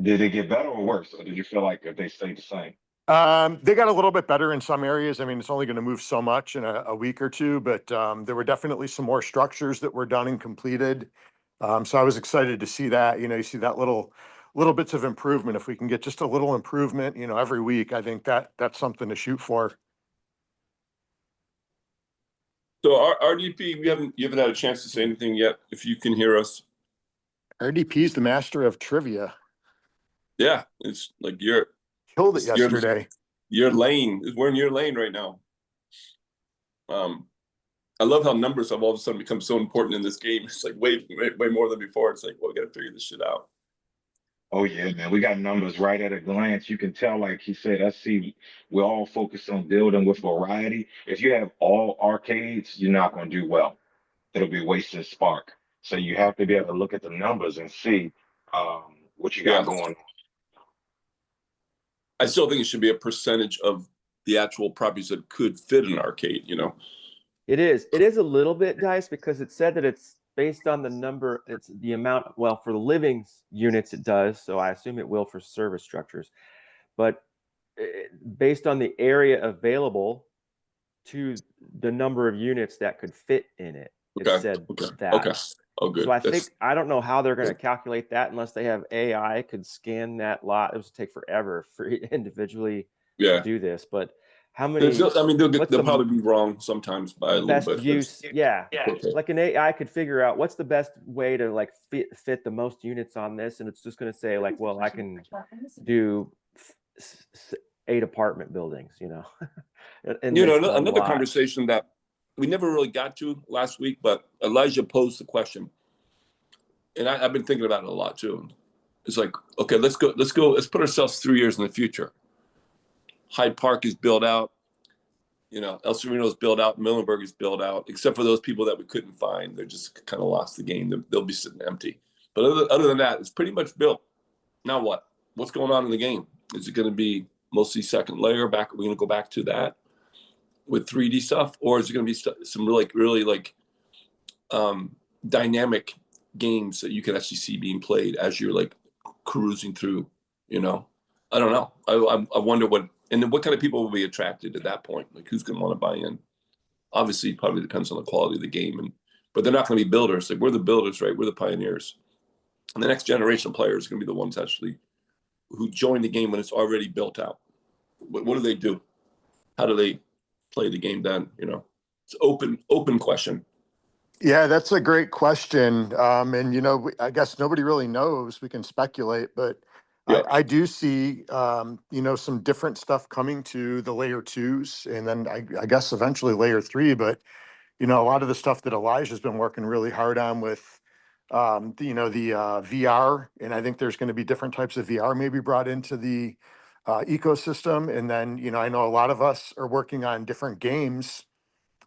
Did it get better or worse, or did you feel like they stayed the same? They got a little bit better in some areas. I mean, it's only going to move so much in a week or two, but there were definitely some more structures that were done and completed. So I was excited to see that. You see that little bits of improvement. If we can get just a little improvement, every week, I think that's something to shoot for. So RDP, you haven't had a chance to say anything yet. If you can hear us. RDP's the master of trivia. Yeah, it's like Killed it yesterday. your lane. We're in your lane right now. I love how numbers have all of a sudden become so important in this game. It's like way more than before. It's like, well, we got to figure this shit out. Oh yeah, man. We got numbers right at a glance. You can tell, like he said, I see we're all focused on building with variety. If you have all arcades, you're not gonna do well. It'll be wasting spark. So you have to be able to look at the numbers and see what you got Yeah. going on. I still think it should be a percentage of the actual properties that could fit an arcade, you know? It is a little bit diced because it said that it's based on the number, it's the amount, well, for the living units it does, so I assume it will for service structures. But based on the area available to the number of units that could fit in it, it said that. Okay. Oh, good. So I don't know how they're going to calculate that unless they have AI could scan that lot. It would take forever for individually to do this, but how many? I mean, they'll probably be wrong sometimes by a little bit. Use, yeah. Okay. Like an AI could figure out what's the best way to like fit the most units on this, and it's just going to say like, well, I can do 8 apartment buildings, you know. And you know, another conversation that we never really got to last week, but Elijah posed the question, and I've been thinking about it a lot too. It's like, okay, let's put ourselves 3 years in the future. Hyde Park is built out, you know, El Sereno is built out, Milneburg is built out, except for those people that we couldn't find. They're just kind of lost the game. They'll be sitting empty. But other than that, it's pretty much built. Now what? What's going on in the game? Is it going to be mostly second layer back? We're going to go back to that with 3D stuff, or is it going to be some really like dynamic games that you can actually see being played as you're like cruising through? You know, I don't know. I wonder what kind of people will be attracted at that point. Like who's going to want to buy in? Obviously, it probably depends on the quality of the game, but they're not going to be builders. Like we're the builders, right? We're the pioneers, and the next generation of players are going to be the ones actually who join the game when it's already built out. What do they do? How do they play the game then? You know, it's open question. Yeah, that's a great question. And you know, I guess nobody really knows. We can speculate, but Yeah. I do see, you know, some different stuff coming to the layer 2s, and then I guess eventually layer 3. But you know, a lot of the stuff that Elijah's been working really hard on with, you know, the VR, and I think there's going to be different types of VR maybe brought into the ecosystem. And then, you know, I know a lot of us are working on different games.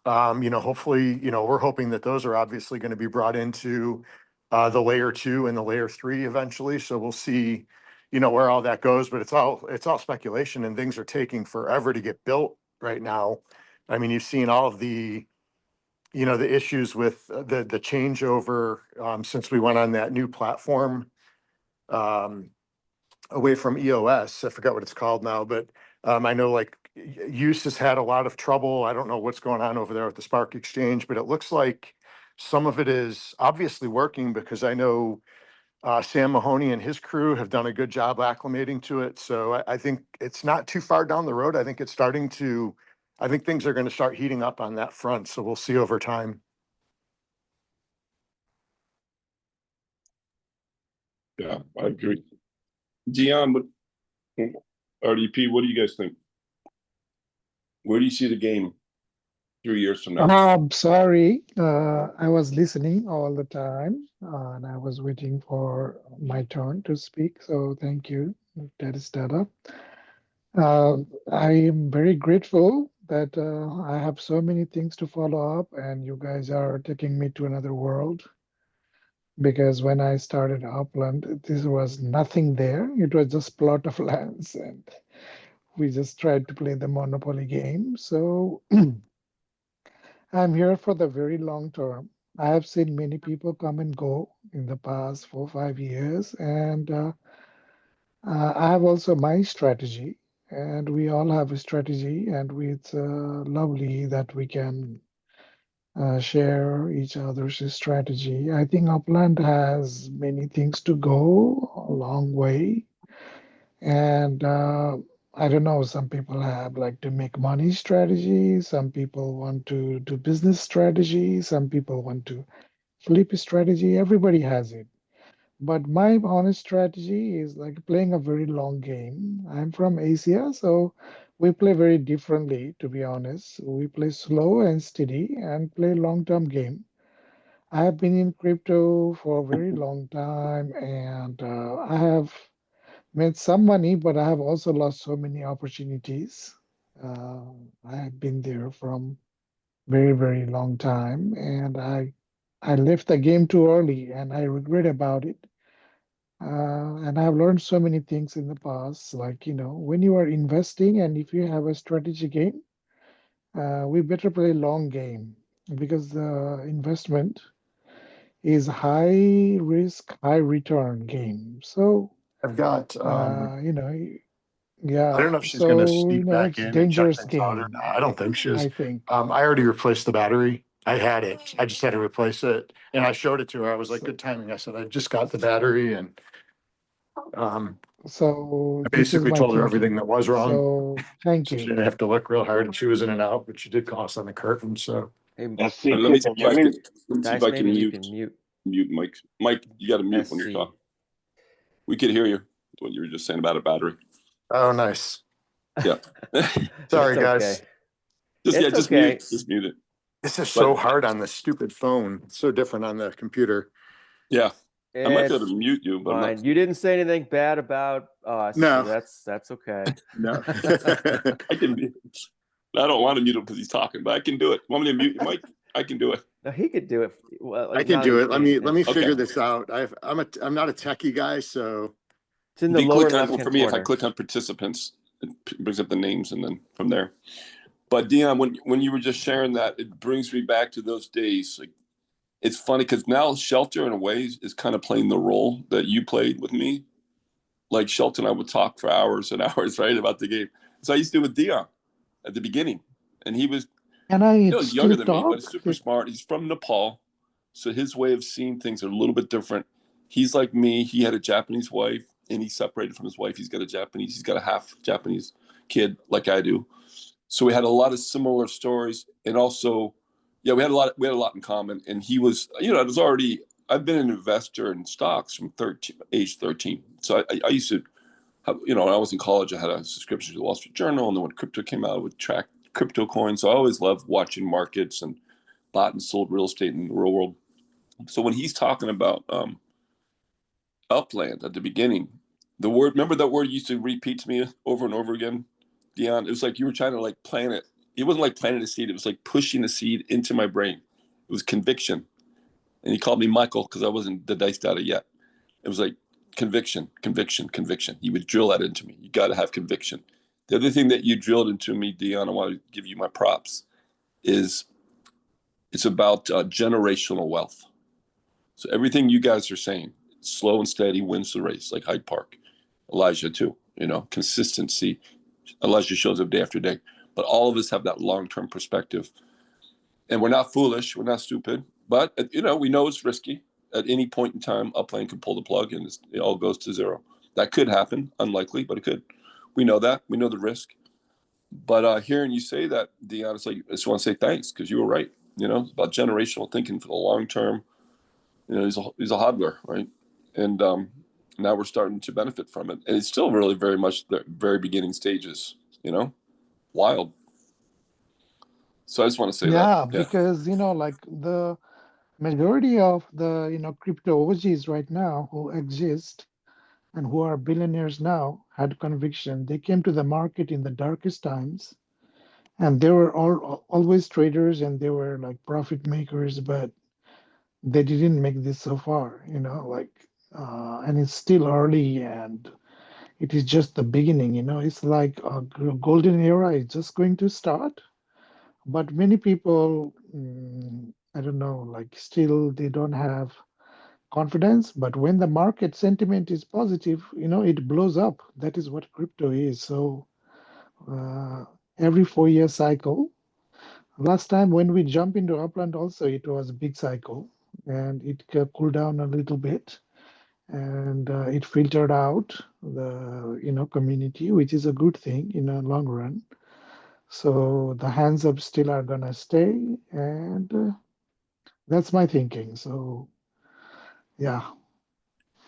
You know, hopefully, you know, we're hoping that those are obviously going to be brought into the layer 2 and the layer 3 eventually. So we'll see, you know, where all that goes. But it's all speculation, and things are taking forever to get built right now. I mean, you've seen all of the, you know, the issues with the changeover since we went on that new platform away from EOS. I forgot what it's called now, but I know like Use has had a lot of trouble. I don't know what's going on over there with the Spark Exchange, but it looks like some of it is obviously working, because I know Sam Mahoney and his crew have done a good job acclimating to it. So I think it's not too far down the road. I think I think things are going to start heating up on that front. So we'll see over time. Yeah, I agree. Dion, RDP, what do you guys think? Where do you see the game 3 years from now? I'm sorry, I was listening all the time, and I was waiting for my turn to speak. So thank you, that is Dada. I am very grateful that I have so many things to follow up, and you guys are taking me to another world. Because when I started Upland, there was nothing there. It was just plot of lands, and we just tried to play the Monopoly game. So I'm here for the very long term. I have seen many people come and go in the past 4 or 5 years, and I have also my strategy, and we all have a strategy, and it's lovely that we can share each other's strategy. I think Upland has many things to go a long way, and I don't know. Some people have like to make money strategy. Some people want to do business strategy. Some people want to flip strategy. Everybody has it. But my honest strategy is like playing a very long game. I'm from Asia, so we play very differently, to be honest. We play slow and steady and play long-term game. I have been in crypto for a very long time, and I have made some money, but I have also lost so many opportunities. Uh, I have been there from very, very long time, and I left the game too early, and I regret about it. And I've learned so many things in the past, like, when you are investing and if you have a strategy game, we better play long game because the investment is high risk, high return game. So, I've got, uh, you know, I don't yeah, know if she's gonna so, sneak back it's in and check dangerous things out or not. game, I don't think she is. I think. I already replaced the battery. I had it. I just had to replace it. And I showed it to her. I was like, So, good timing. I said, I just got the battery and um, so I this is basically my told her everything thinking. that was wrong. So thank So she you. didn't have to look real hard and she was in and out, but she did call us on the curtain. So Hey, SC, Let me see if I let me, can, let me see if Dice, I can maybe you can mute mute Mike. Mike, you got to mute when you're SC. talking. We could hear you. What you were just saying about a battery. oh nice. Yeah. Sorry It's guys. okay. It's just okay. mute it. This is But so hard on this stupid phone. It's so different on the computer. yeah, I might be able It's to mute you, but I'm fine. not. You didn't say anything bad about us, so No. that's okay. No. I can mute. I don't want to mute him because he's talking, but I can do it. Want me to mute you, Mike? I can do it. No, he could do it. Well, I can now do he's it. Let paying me attention. figure Okay. this out. I'm not a techie guy, so It's in If the you lower click on, left-hand for me, if I corner. click on participants, it brings up the names, and then from there. But Dion, when you were just sharing that, it brings me back to those days. Like, it's funny because now Shelter, in a way, is kind of playing the role that you played with me. Like Shelter and I would talk for hours and hours, right, about the game. So I used to do with Dion at the beginning, and he was, Can I he's younger still than me, but talk? he's super smart. He's from Nepal, so his way of seeing things are a little bit different. He's like me. He had a Japanese wife, and he separated from his wife. He's got a half Japanese kid, like I do. So we had a lot of similar stories, and also, yeah, we had a lot in common. And he was, it was already. I've been an investor in stocks from age 13. So I used to when I was in college, I had a subscription to the Wall Street Journal, and then when crypto came out, I would track crypto coins. So I always loved watching markets and bought and sold real estate in the real world. So when he's talking about Upland at the beginning, remember that word used to repeat to me over and over again, Dion? It was like you were trying to like plant it. It wasn't like planting a seed. It was like pushing the seed into my brain. It was conviction. And he called me Michael because I wasn't the diced out of yet. It was like conviction, conviction, conviction. He would drill that into me. You got to have conviction. The other thing that you drilled into me, Dion, I want to give you my props, is it's about generational wealth. So everything you guys are saying, slow and steady wins the race, like Hyde Park. Elijah too, consistency. Elijah shows up day after day. But all of us have that long-term perspective. And we're not foolish, we're not stupid, but we know it's risky. At any point in time, Upland can pull the plug and it all goes to zero. That could happen, unlikely, but it could. We know that. We know the risk. But hearing you say that, Dion, it's like I just want to say thanks because you were right. It's about generational thinking for the long term. He's a hodler, right? And now we're starting to benefit from it, and it's still really very much the very beginning stages. Wild. So I just want to say that. Yeah, Yeah. because like the majority of the crypto OGs right now who exist and who are billionaires now had conviction. They came to the market in the darkest times, and they were always traders and they were like profit makers, but they didn't make this so far. And it's still early and it is just the beginning. It's like a golden era is just going to start. But many people, I don't know, like still they don't have confidence. But when the market sentiment is positive, it blows up. That is what crypto is. So uh, every 4 year cycle. Last time when we jump into Upland also, it was a big cycle and it cooled down a little bit and it filtered out the community, which is a good thing in the long run. So the hands up still are gonna stay, and that's my thinking. So yeah,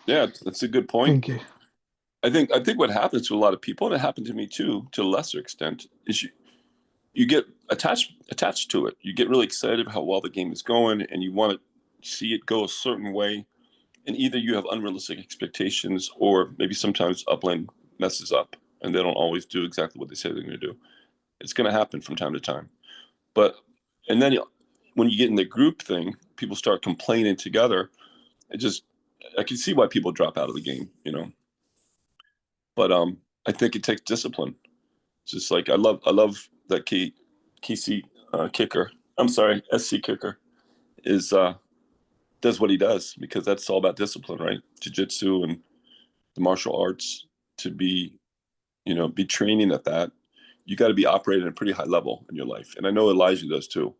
Yeah, that's a good point. Thank you. I think what happens to a lot of people, and it happened to me too, to a lesser extent, is you get attached to it. You get really excited about how well the game is going, and you want to see it go a certain way. And either you have unrealistic expectations, or maybe sometimes Upland messes up, and they don't always do exactly what they say they're going to do. It's going to happen from time to time. But and then when you get in the group thing, people start complaining together. I can see why people drop out of the game, you know. But I think it takes discipline. It's just like I love that KC kicker. I'm sorry, SC kicker is does what he does, because that's all about discipline, right? Jiu-jitsu and the martial arts, to be, be training at that. You got to be operating at a pretty high level in your life, and I know Elijah does too.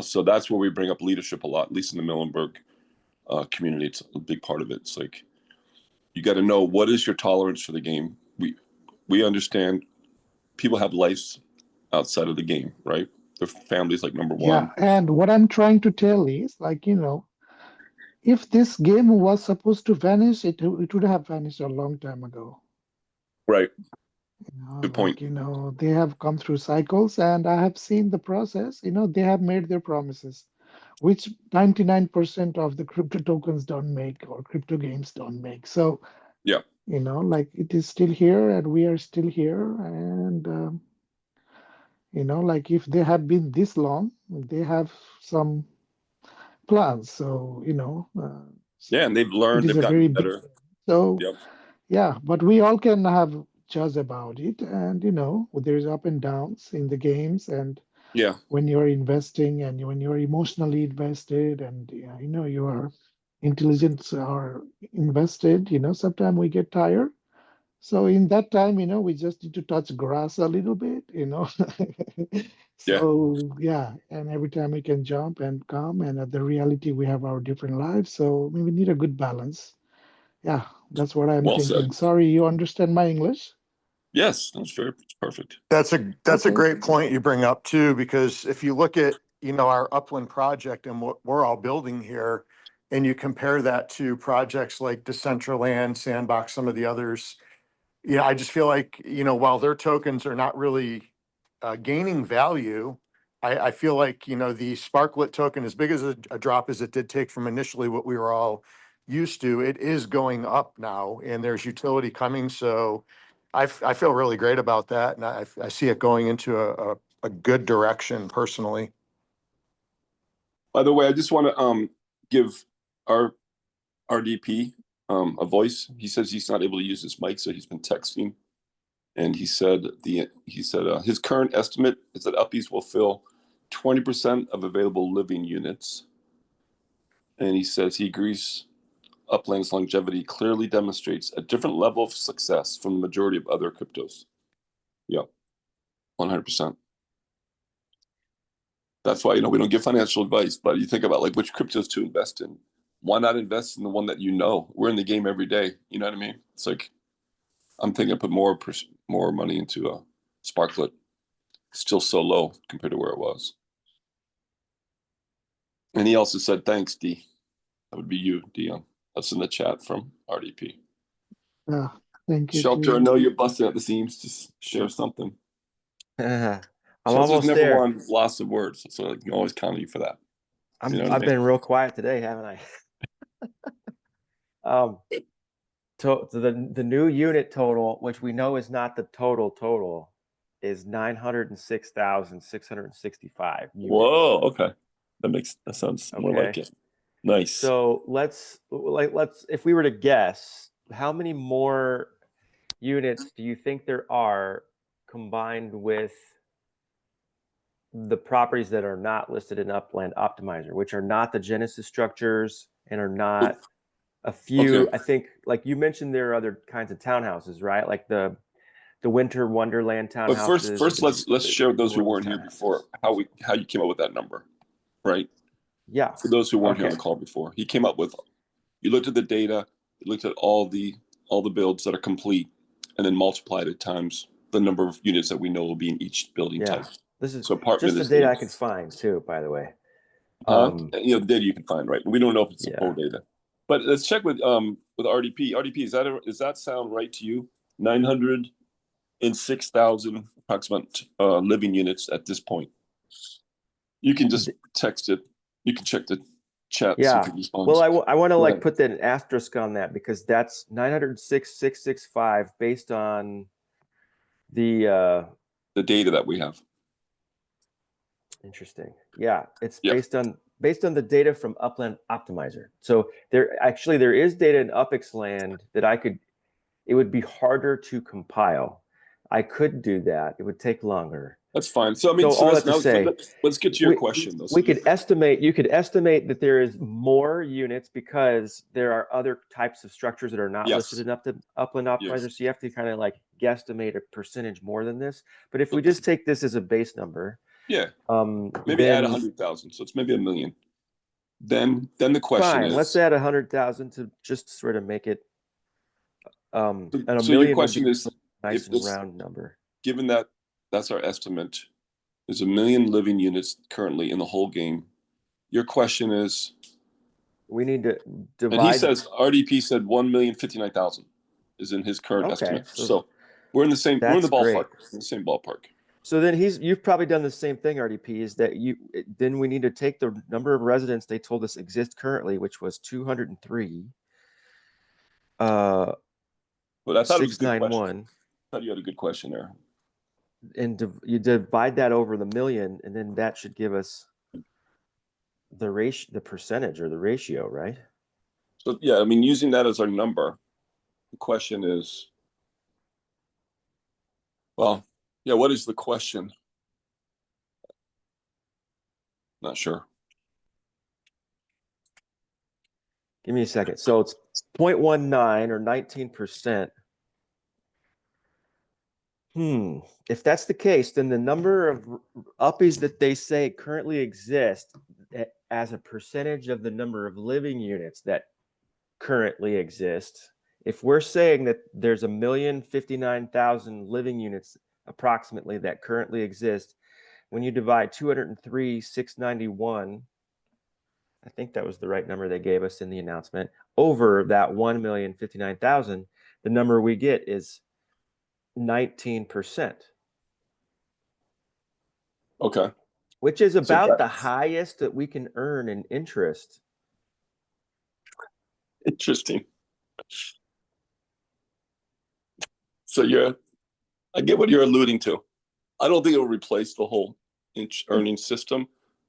So that's where we bring up leadership a lot, at least in the Milneburg community. It's a big part of it. It's like you got to know what is your tolerance for the game. We understand people have lives outside of the game, right? Their family's like number Yeah, one. and what I'm trying to tell is, like, if this game was supposed to vanish, it would have vanished a long time ago. Right. Like, Good point. they have come through cycles, and I have seen the process. They have made their promises, which 99% of the crypto tokens don't make, or crypto games don't make. So, Yeah. like, it is still here, and we are still here. And, like, if they have been this long, they have some plans. So, Yeah, and they've it learned, is they've a very gotten big. better. So, Yep. yeah, but we all can have judge about it, and there's up and downs in the games, and Yeah. when you're investing, and when you're emotionally invested, and your intelligence are invested, sometimes we get tired. So in that time, we just need to touch grass a little bit. Yeah. So yeah, and every time we can jump and come, and at the reality we have our different lives, so we need a good balance. Yeah, that's what I'm Well said. thinking. Sorry, you understand my English? Yes, that's perfect. That's a Okay. great point you bring up too, because if you look at, our Upland project and what we're all building here, and you compare that to projects like Decentraland, Sandbox, some of the others, I just feel like, while their tokens are not really gaining value, I feel like, the Sparklet token, as big as a drop as it did take from initially what we were all used to, it is going up now, and there's utility coming. So I feel really great about that, and I see it going into a good direction personally. By the way, I just want to give our RDP a voice. He says he's not able to use his mic, so he's been texting. And he said his current estimate is that Uppies will fill 20% of available living units. And he says he agrees Upland's longevity clearly demonstrates a different level of success from the majority of other cryptos. Yep, 100%. That's why, we don't give financial advice, but you think about like which cryptos to invest in. Why not invest in the one that we're in the game every day? You know what I mean? It's like, I'm thinking I put more money into a Sparklet. It's still so low compared to where it was. And he also said, thanks, D. That would be you, Dion. That's in the chat from RDP. Thank you Shelter, I too. know you're busting at the seams. Just share something. I'm Shelter's almost never there. won lots of words, so I can always count on you for that. I've been real quiet today, haven't I? So the new unit total, which we know is not the total, is 906,665 units. Whoa, okay. That sounds more like it. Nice. So let's if we were to guess, how many more units do you think there are combined with the properties that are not listed in Upland Optimizer, which are not the Genesis structures and are not a few? Okay. I think, like you mentioned, there are other kinds of townhouses, right? Like the Winter Wonderland townhouses. But first, let's share with those who weren't here before how you came up with that number, right? Yeah. For those who weren't here on the call before, he came up with. You looked at the data, you looked at all the builds that are complete, and then multiplied it times the number of units that we know will be in each building type. This is so just the data I can find too, by the way. The data you can find, right? We don't know if it's the full data. But let's check with RDP. RDP, does that sound right to you? 906,000 approximate living units at this point. You can just text it. You can check the chat. Yeah. See if it responds. Well, I want to like ahead. put that an asterisk on that because that's 906,665 based on the data that we have. interesting. Yeah, it's Yep. based on the data from Upland Optimizer. So there is data in UpX land that it would be harder to compile. I could do that. It would take longer. That's fine. So I mean, So all that to say, let's get to your question. Though. You could estimate that there is more units because there are other types of structures that are not listed in Upland Optimizer. Yes. So you have to kind of like guesstimate a percentage more than this. But if we just take this as a base number, maybe add 100,000. So it's maybe 1 million. Then the question is, let's add 100,000 to just sort of make it. And a so million your question would be is, nice and round number. Given that that's our estimate, there's 1 million living units currently in the whole game. Your question is, we need to divide. And he says RDP said 1,059,000 is in his current estimate. So we're in the same. We're in the ballpark. In the same ballpark. So then you've probably done the same thing, RDP. Is that then we need to take the number of residents they told us exist currently, which was 203. But I thought it was a good 691. question. I thought you had a good question there. And you divide that over the million, and then that should give us the percentage or the ratio, right? So yeah, I mean, using that as our number, the question is, well, yeah, what is the question? Not sure. Give me a second. So it's 0.19 or 19%. If that's the case, then the number of uppies that they say currently exist as a percentage of the number of living units that currently exist, if we're saying that there's 1,059,000 living units approximately that currently exist, when you divide 203,691, I think that was the right number they gave us in the announcement, over that 1,059,000, the number we get is 19%. Okay. Which is about the highest that we can earn in interest. Interesting. So I get what you're alluding to. I don't think it will replace the whole earning system,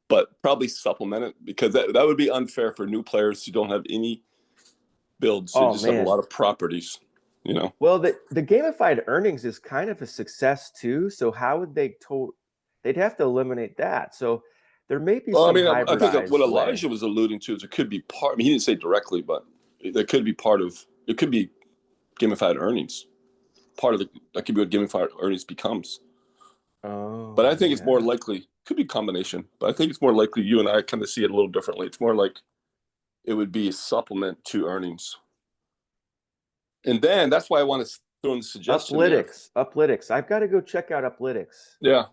but probably supplement it because that would be unfair for new players who don't have any builds. They just have a lot of properties. You know. Well, the gamified earnings is kind of a success too. So how would they'd have to eliminate that. So there may be some hybridized I think what Elijah was alluding to is it could be part. I mean, he didn't say directly, but there could be part of it. Could be gamified earnings. Part of that could be what gamified earnings becomes. Oh. But I think it's more likely. Could be a combination, but I think it's more likely. You and I kind of see it a little differently. It's more like it would be a supplement to earnings. And then that's why I want to throw in the suggestion. Uplytics. I've got to go check out Uplytics. Yeah.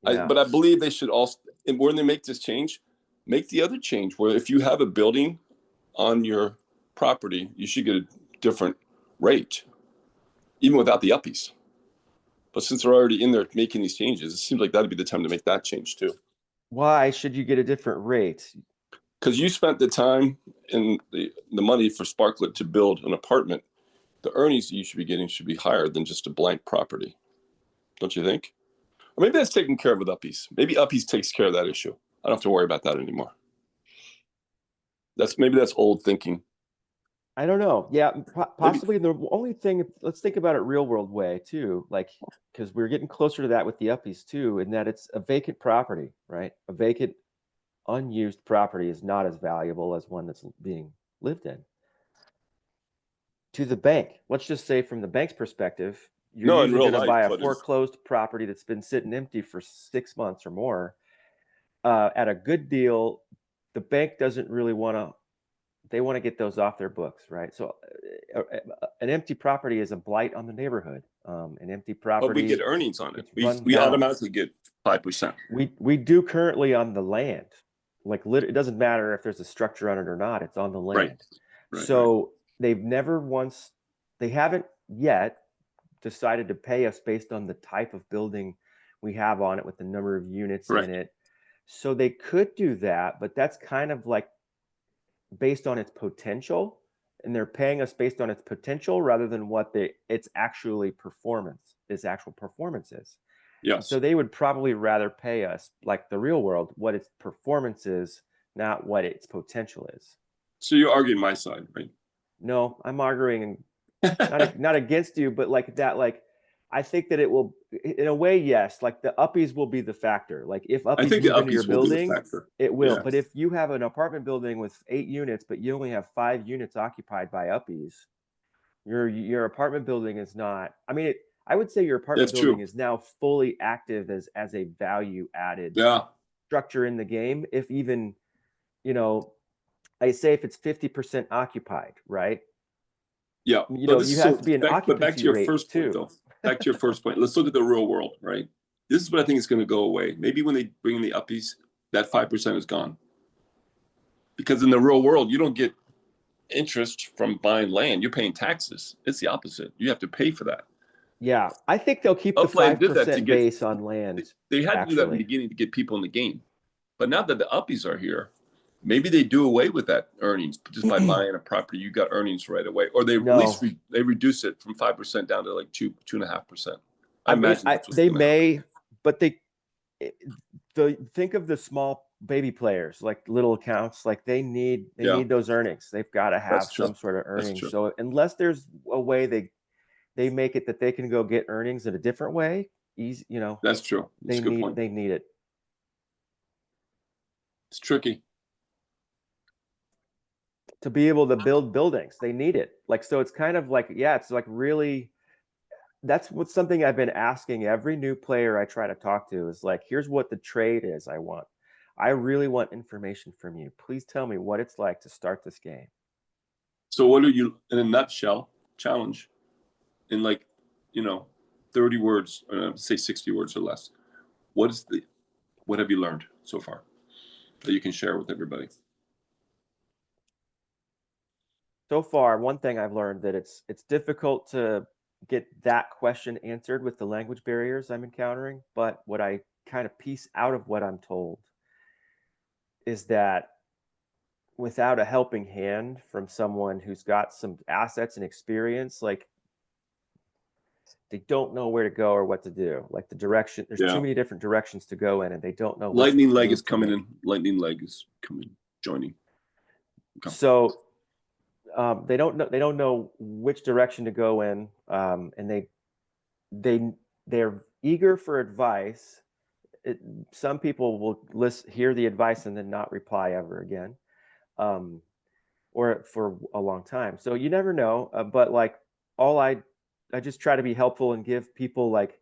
But I believe they should also, and when they make this change, make the other change where if you have a building on your property, you should get a different rate, even without the uppies. But since they're already in there making these changes, it seems like that'd be the time to make that change too. Why should you get a different rate? Because you spent the time and the money for Sparklet to build an apartment. The earnings that you should be getting should be higher than just a blank property. Don't you think? Or maybe that's taken care of with Uppies. Maybe Uppies takes care of that issue. I don't have to worry about that anymore. Maybe that's old thinking. I don't know. Yeah, possibly. Maybe. The only thing, let's think about it real world way too, like, because we're getting closer to that with the Uppies too, in that it's a vacant property, right? A vacant, unused property is not as valuable as one that's being lived in. To the bank, let's just say from the bank's perspective, you're usually going to buy a foreclosed property that's been sitting empty for 6 months or more at a good deal. The bank doesn't really want to. They want to get those off their books, right? So an empty property is a blight on the neighborhood. An empty property. But we get earnings on it. We automatically get 5%. We do currently on the land. Like it doesn't matter if there's a structure on it or not. It's on the land. Right. So they've never once, they haven't yet decided to pay us based on the type of building we have on it with the number of units in it. So they could do that, but that's kind of like based on its potential, and they're paying us based on its potential rather than what its actual performance is. Yes. So they would probably rather pay us, like the real world, what its performance is, not what its potential is. So you're arguing my side, right? No, I'm arguing not against you, but like that, like I think that it will, in a way, yes. Like the Uppies will be the factor. Like if I Uppies think the move into your Uppies will be the building, factor. it will. Yeah. But if you have an apartment building with 8 units, but you only have 5 units occupied by Uppies, your apartment building is not. I mean, I would say your apartment That's building true. is now fully active as a value added structure in the game. If even, I say if it's 50% occupied, right? Yeah. You have to be an occupancy but back to your rate first point, too. though. Back to your first point. Let's look at the real world, right? This is what I think is going to go away. Maybe when they bring in the Uppies, that 5% is gone. Because in the real world, you don't get interest from buying land. You're paying taxes. It's the opposite. You have to pay for that. Yeah, I think they'll keep the Upland did that to 5% base on land. They had to do that in the beginning to get people in the game. But now that the Uppies are here, maybe they do away with that earnings just by buying a property. You got earnings right away, or they at least they reduce it from 5% down to like 2.5%. I imagine they may, but think of the small baby players, like little accounts, like they need those earnings. They've got to have some sort of earnings. So unless there's a way they make it that they can go get earnings in a different way, easy, that's true. That's they need it. It's tricky to be able to build buildings. They need it. Like, so it's kind of like, it's like really, that's what's something I've been asking every new player I try to talk to is like, here's what the trade is I really want information from you. Please tell me what it's like to start this game. So what are you, in a nutshell, challenge in 30 words, say 60 words or less. What have you learned so far that you can share with everybody? So far, one thing I've learned that it's difficult to get that question answered with the language barriers I'm encountering. But what I kind of piece out of what I'm told is that without a helping hand from someone who's got some assets and experience, like they don't know where to go or what to do. Like the direction, there's too many different directions to go in, and they don't know. Lightning Leg is coming in. Lightning Leg is coming, joining. Okay. So they don't know which direction to go in, and they're eager for advice. Some people will hear the advice and then not reply ever again, or for a long time. So you never know. But like I just try to be helpful and give people like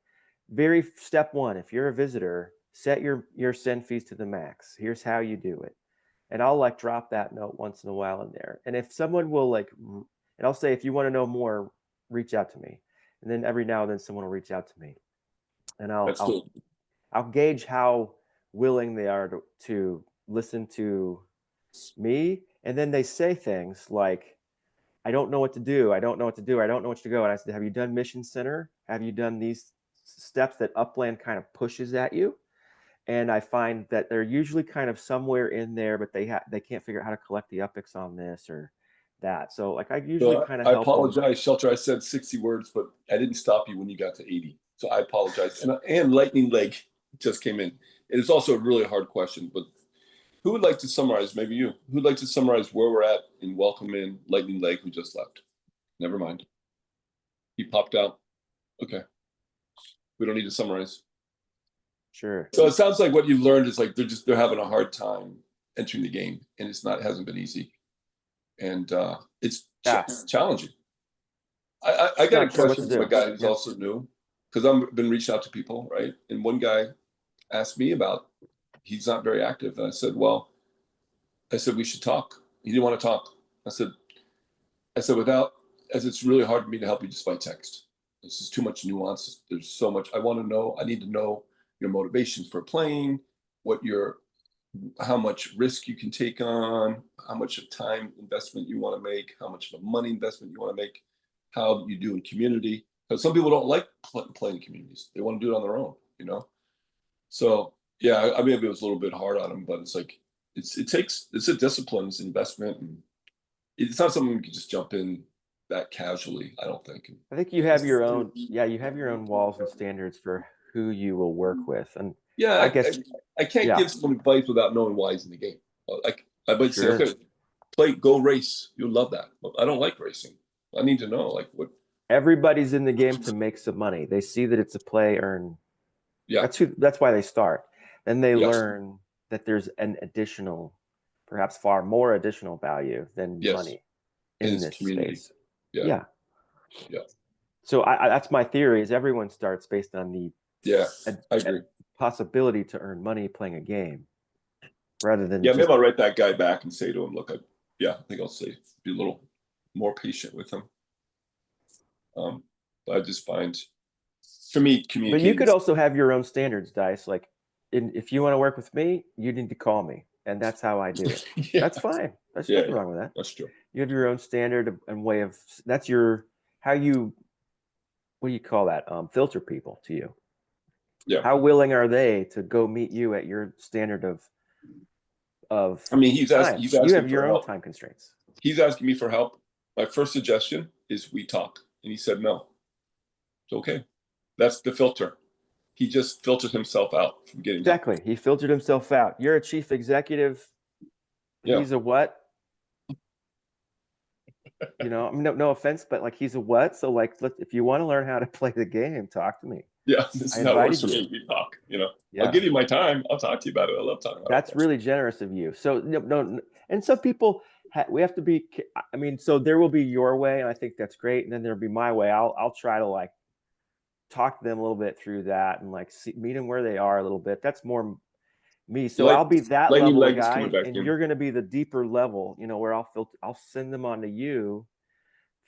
very step one. If you're a visitor, set your send fees to the max. Here's how you do it. And I'll like drop that note once in a while in there. And if someone will and I'll say, if you want to know more, reach out to me. And then every now and then someone will reach out to me, and I'll gauge how willing they are to listen to me. And then they say things like, I don't know what to do. I don't know what to do. I don't know what to go. And I said, have you done Mission Center? Have you done these steps that Upland kind of pushes at you? And I find that they're usually kind of somewhere in there, but they can't figure out how to collect the UPIX on this or that. So like I usually kind of help. I apologize, Shelter. I said 60 words, but I didn't stop you when you got to 80. So I apologize. And Lightning Leg just came in. And it's also a really hard question, but who would like to summarize, maybe you, who'd like to summarize where we're at and welcome in Lightning Leg, who just left? Never mind. He popped out. Okay. We don't need to summarize. Sure. So it sounds like what you've learned is like they're having a hard time entering the game, and it hasn't been easy. And it's challenging. I got a question from a guy who's also new, because I've been reaching out to people, right? And one guy asked me about, he's not very active. And I said, we should talk. He didn't want to talk. I said, as it's really hard for me to help you just by text. This is too much nuance. There's so much I want to know. I need to know your motivation for playing, what your how much risk you can take on, how much of time investment you want to make, how much of a money investment you want to make, how you do in community. Because some people don't like playing communities; they want to do it on their own, you know. So yeah, I mean, it was a little bit hard on them, but it's like it's a discipline, it's investment, and it's not something you can just jump in that casually. I don't think. I think you have your own, yeah, you have your own walls and standards for who you will work with, and Yeah, I guess I can't yeah. give someone advice without knowing why he's in the game. Like I might say, Sure. okay, go race. You'll love that. But I don't like racing. I need to know like what. Everybody's in the game to make some money. They see that it's a play earn. Yeah. That's why they start. Then they Yes. learn that there's an additional, perhaps far more additional value than Yes. money in this community. space. Yeah. Yeah. Yeah. So I that's my theory is everyone starts based on the I agree. possibility to earn money playing a game rather than maybe I'll write that guy back and say to him, look, I think I'll say be a little more patient with him. But I just find for me communicating. But you could also have your own standards, Dice. Like if you want to work with me, you need to call me. And that's how I do it. Yeah. That's fine. There's nothing wrong with that. That's true. You have your own standard and way of that's your how you what do you call that? Filter people to you. Yeah. How willing are they to go meet you at your standard of I mean, he's asking you have for your own help. time constraints. He's asking me for help. My first suggestion is we talk. And he said no. It's okay. That's the filter. He just filtered himself out from getting Exactly. Help. He filtered himself out. You're a chief executive. Yeah. He's a what? You know, I mean, no offense, but like he's a what? So like, if you want to learn how to play the game, talk to me. Yeah, this is how it works for me. We talk. You know, yeah. I'll give you my time. I'll talk to you about it. I love talking about it. That's really generous of you. So no, and some people we have to be. I mean, so there will be your way, and I think that's great. And then there'll be my way. I'll try to like talk to them a little bit through that and like meet them where they are a little bit. That's more me. So I'll be that level of guy, and you're going to be the deeper level. You know, where I'll send them on to you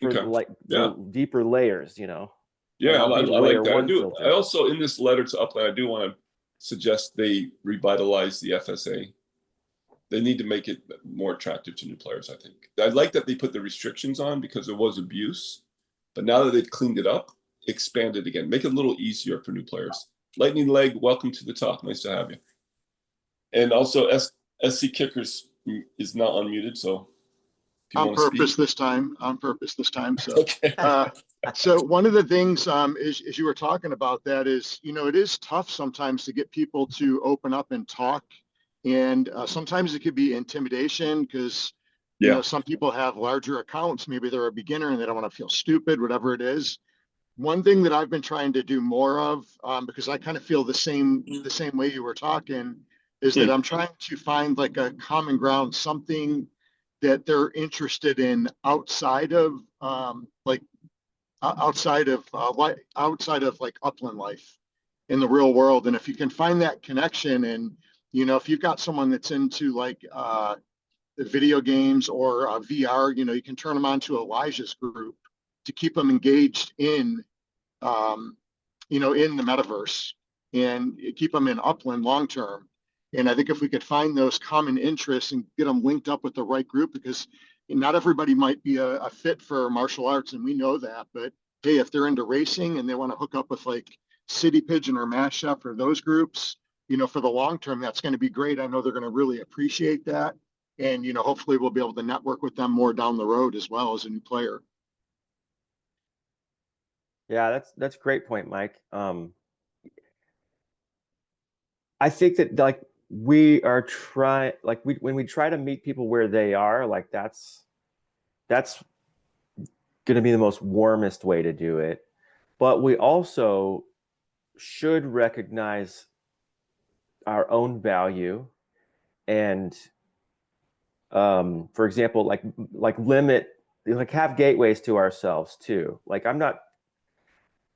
for the deeper layers. You know. Yeah, I like that. I also in this letter to Upland, I do want to suggest they revitalize the FSA. They need to make it more attractive to new players. I think I like that they put the restrictions on because there was abuse, but now that they've cleaned it up, expand it again, make it a little easier for new players. Lightning Leg, welcome to the talk. Nice to have you. And also, SC Kickers is not unmuted, so. On purpose this time. So, okay. So one of the things is you were talking about that is, you know, it is tough sometimes to get people to open up and talk. And sometimes it could be intimidation because, you know, some people have larger accounts. Maybe they're a beginner and they don't want to feel stupid, whatever it is. One thing that I've been trying to do more of, because I kind of feel the same way you were talking, is that I'm trying to find like a common ground, something that they're interested in outside of like upland life in the real world. And if you can find that connection, and you know, if you've got someone that's into like the video games or VR, you know, you can turn them on to Elijah's group to keep them engaged in you know, in the metaverse and keep them in upland long term. And I think if we could find those common interests and get them linked up with the right group, because not everybody might be a fit for martial arts, and we know that. But hey, if they're into racing and they want to hook up with like City Pigeon or Mass Chef or those groups, you know, for the long term, that's going to be great. I know they're going to really appreciate that. And, you know, hopefully we'll be able to network with them more down the road as well as a new player. Yeah, that's a great point, Mike. I think that like we are trying, like when we try to meet people where they are, like that's going to be the most warmest way to do it. But we also should recognize our own value and, for example, like limit, like have gateways to ourselves too. Like I'm not.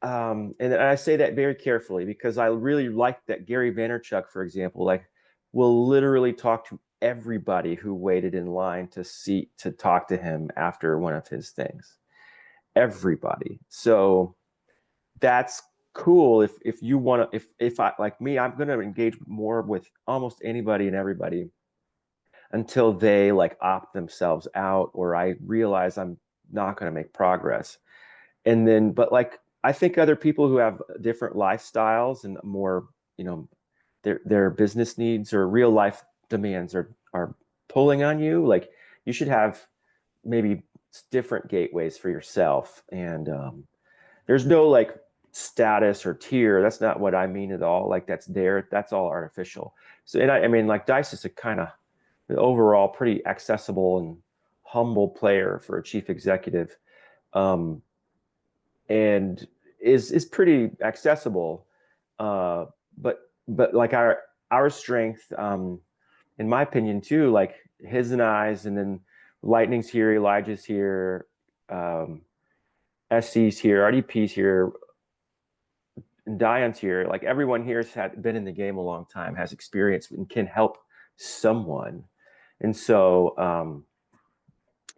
And I say that very carefully because I really like that Gary Vaynerchuk, for example, like will literally talk to everybody who waited in line to talk to him after one of his things. Everybody. So that's cool if you want to, if I, like me, I'm going to engage more with almost anybody and everybody until they like opt themselves out, or I realize I'm not going to make progress. And then, but like, I think other people who have different lifestyles and more, you know, their business needs or real life demands are pulling on you. Like, you should have maybe different gateways for yourself. And there's no like status or tier. That's not what I mean at all. Like, that's all artificial. So, and I mean, like, Dice is a kind of overall pretty accessible and humble player for a chief executive. And is pretty accessible, but like our strength, in my opinion too, like his and I's, and then Lightning's here, Elijah's here, SC's here, RDP's here, and Dion's here. Like, everyone here has been in the game a long time, has experience, and can help someone. And so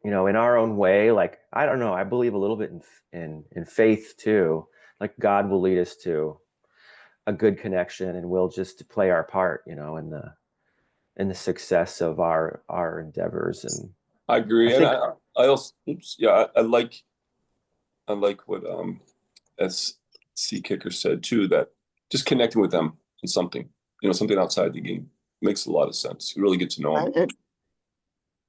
you know, in our own way, like, I don't know, I believe a little bit in faith too. Like, God will lead us to a good connection, and we'll just play our part, you know, in the success of our endeavors. And I agree. I And think, I also, yeah, I like what SC Kicker said too, that just connecting with them in something, you know, something outside the game makes a lot of sense. You really get to know them.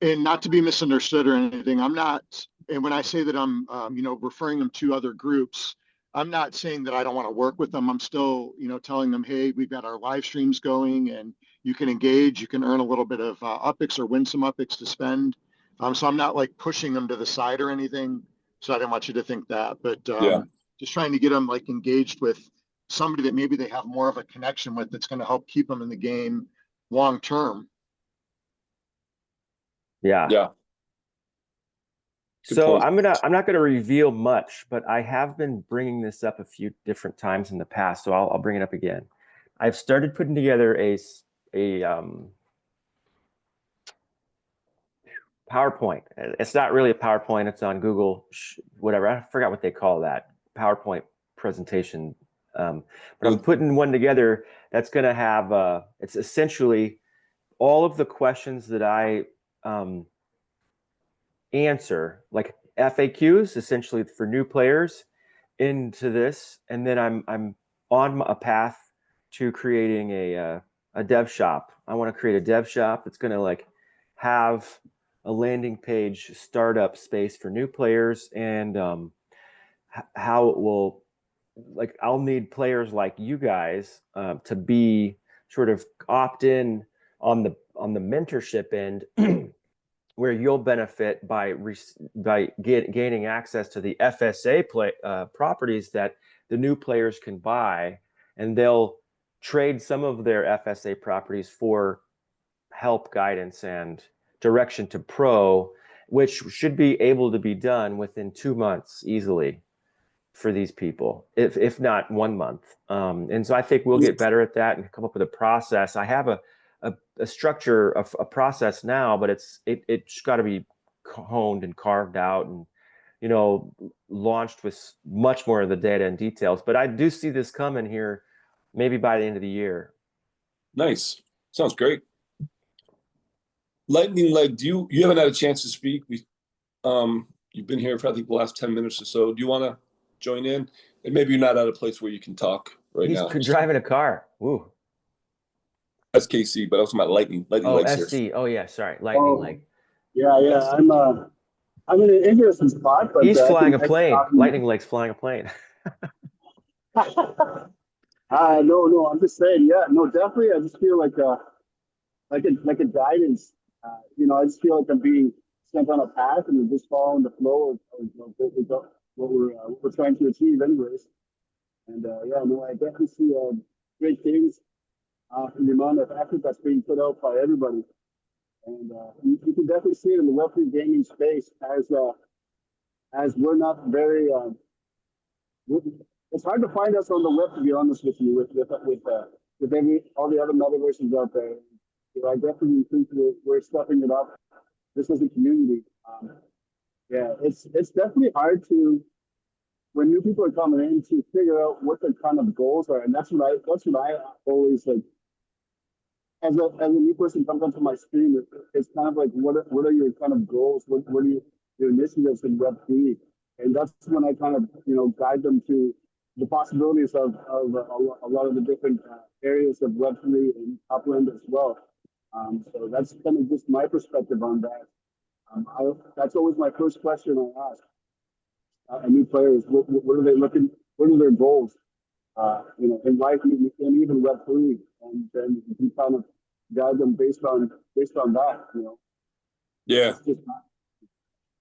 And not to be misunderstood or anything, I'm not, and when I say that I'm, you know, referring them to other groups, I'm not saying that I don't want to work with them. I'm still, you know, telling them, hey, we've got our live streams going, and you can engage, you can earn a little bit of UPIX or win some UPIX to spend. So I'm not like pushing them to the side or anything. So I didn't want you to think that, but Yeah. just trying to get them like engaged with somebody that maybe they have more of a connection with, that's going to help keep them in the game long term. yeah. Yeah. Good So point. I'm not gonna reveal much, but I have been bringing this up a few different times in the past, so I'll bring it up again. I've started putting together a PowerPoint. It's not really a PowerPoint. It's on Google, whatever. I forgot what they call that PowerPoint presentation. But I'm putting one together that's going to have, it's essentially all of the questions that I answer, like FAQs, essentially for new players into this. And then I'm on a path to creating a dev shop. I want to create a dev shop that's going to like have a landing page startup space for new players, and how it will, like, I'll need players like you guys to be sort of opt in on the mentorship end, where you'll benefit by gaining access to the FSA properties that the new players can buy, and they'll trade some of their FSA properties for help, guidance, and direction to pro, which should be able to be done within 2 months easily for these people, if not 1 month. And so I think we'll get better at that and come up with a process. I have a structure of a process now, but it's got to be honed and carved out, and, you know, launched with much more of the data and details. But I do see this coming here, maybe by the end of the year. Nice. Sounds great. Lightning Leg, you haven't had a chance to speak. You've been here for, I think, the last 10 minutes or so. Do you want to join in? And maybe you're not at a place where you can talk right now. He's driving a car. Woo. That's KC, but I was talking about Lightning Leg's here. SC. Oh yeah, sorry, Lightning Leg. Yeah. I'm in an interesting spot, but He's flying a plane. Lightning Leg's flying a plane. No, I'm just saying, yeah, no, definitely. I just feel like a guidance. You know, I just feel like I'm being sent on a path, and I'm just following the flow of what we're trying to achieve, anyways. And yeah, no, I definitely see great things from the amount of effort that's being put out by everybody. And you can definitely see it in the Web3 gaming space, as we're not very. It's hard to find us on the web, to be honest with you, with all the other metaverses out there. You know, I definitely think we're stepping it up. This is a community. Yeah, it's definitely hard to when new people are coming in to figure out what their kind of goals are, and that's what I always like. As a new person comes onto my screen, it's kind of like what are your kind of goals? What are your initiatives in Web3? And that's when I kind of guide them to the possibilities of a lot of the different areas of Web3 and Upland as well. So that's kind of just my perspective on that. That's always my first question I ask a new player is what are they looking? What are their goals? In life and even Web3, and then you kind of guide them based on that. Yeah. It's just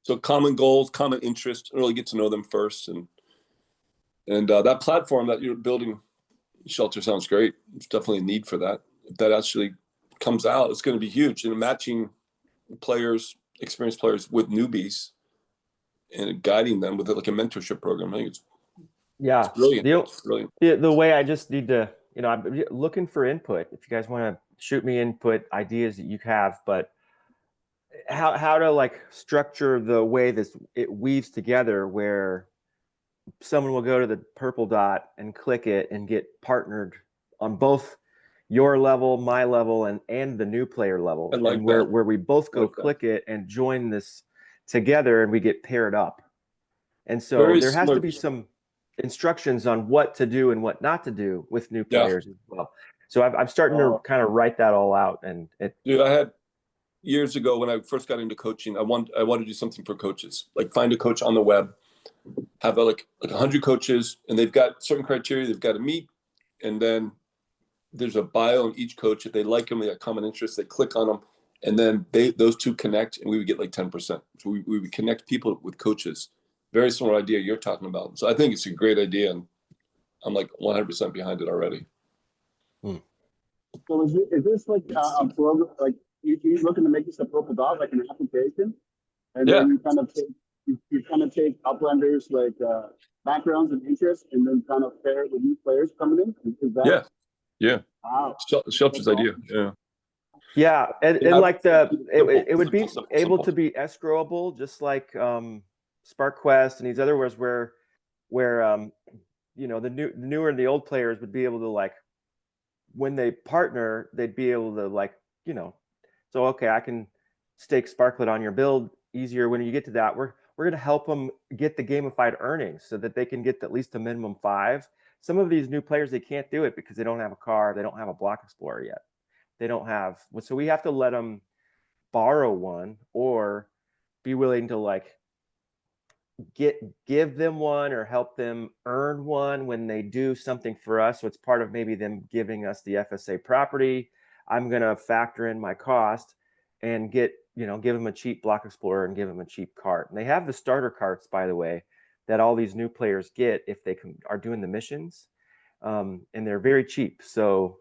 So common goals, common interests, really get to know them first, and that platform that you're building, Shelter, sounds great. There's definitely a need for that. If that actually comes out, it's going to be huge. Matching players, experienced players with newbies, and guiding them with like a mentorship program. I think it's brilliant. It's brilliant. The way I just need to, I'm looking for input. If you guys want to shoot me input ideas that you have, but how to like structure the way it weaves together, where someone will go to the purple dot and click it and get partnered on both your level, my level, and the new player level, and where we both go click it and join this together, and we get paired up. And so there has to be some instructions on what to do and what not to do with new players as well. So I'm starting to kind of write that all out. And dude, I had years ago when I first got into coaching, I wanted to do something for coaches, like find a coach on the web, have like 100 coaches, and they've got certain criteria they've got to meet, and then there's a bio on each coach. If they like them, they got common interests, they click on them, and then those two connect, and we would get like 10%. So we would connect people with coaches. Very similar idea you're talking about. So I think it's a great idea, and I'm like 100% behind it already. So is this like a program? Like you're looking to make this a purple dot, like an application, and then you kind of take Uplanders like backgrounds and interests, and then kind of pair it with new players coming in. Is that? Yeah. Wow. Shelter's idea. Yeah, and like it would be able to be escrowable, just like SparkQuest and these other ones where the newer and the old players would be able to, like, when they partner, they'd be able to, like, so okay, I can stake Sparklet on your build easier. When you get to that, we're going to help them get the gamified earnings so that they can get at least a minimum 5. Some of these new players, they can't do it because they don't have a car, they don't have a block explorer yet, they don't have, so we have to let them borrow one or be willing to like give them one or help them earn one when they do something for us. So it's part of maybe them giving us the FSA property. I'm going to factor in my cost and give them a cheap block explorer and give them a cheap cart. And they have the starter carts, by the way, that all these new players get if they are doing the missions, and they're very cheap. So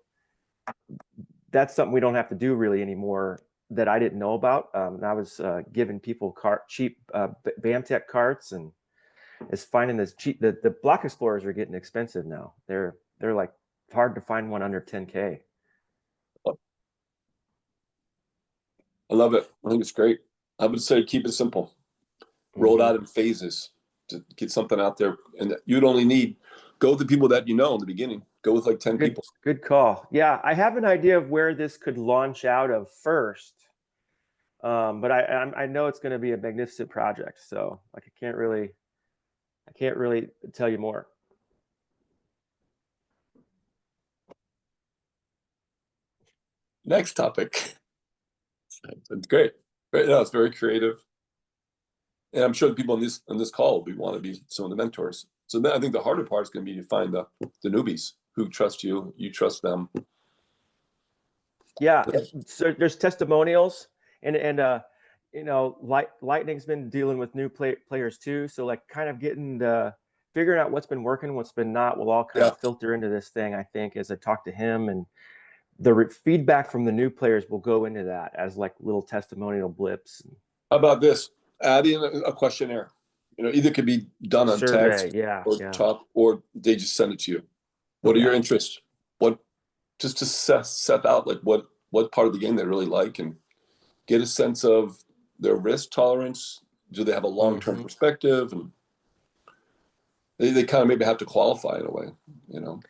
that's something we don't have to do really anymore, that I didn't know about. And I was giving people cheap BAMTech carts, and is finding this cheap. The block explorers are getting expensive now. They're like hard to find one under 10K. I love it. I think it's great. I would say keep it simple. Roll it out in phases to get something out there, and you'd only go with the people that you know in the beginning. Go with like 10 people. Good call. Yeah, I have an idea of where this could launch out of first, but I know it's going to be a magnificent project. So like I can't really tell you more. Next topic. It's great. No, it's very creative, and I'm sure the people on this call want to be some of the mentors. So then I think the harder part is going to be to find the newbies who trust you, you trust them. Yeah, so there's testimonials, and Lightning's been dealing with new players too. So like kind of figuring out what's been working, what's been not, will all kind of filter into this thing, I think, as I talk to him, and the feedback from the new players will go into that as like little testimonial blips. How about this? Add in a questionnaire. Either could be done on text, or talk, or they just send it to you. What are your interests? Just to set out like what part of the game they really like, and get a sense of their risk tolerance. Do they have a long-term perspective? They kind of maybe have to qualify in a way, you know.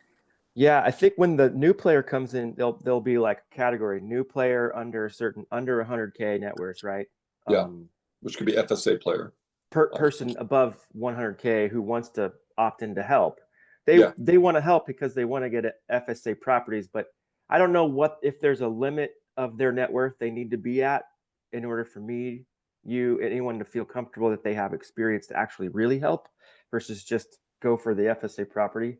Yeah, I think when the new player comes in, they'll be like category new player under 100K net worth, right? Yeah, which could be FSA player. Person above 100K who wants to opt in to help. Yeah. They want to help because they want to get FSA properties, but I don't know if there's a limit of their net worth they need to be at in order for me, you, anyone to feel comfortable that they have experience to actually really help versus just go for the FSA property.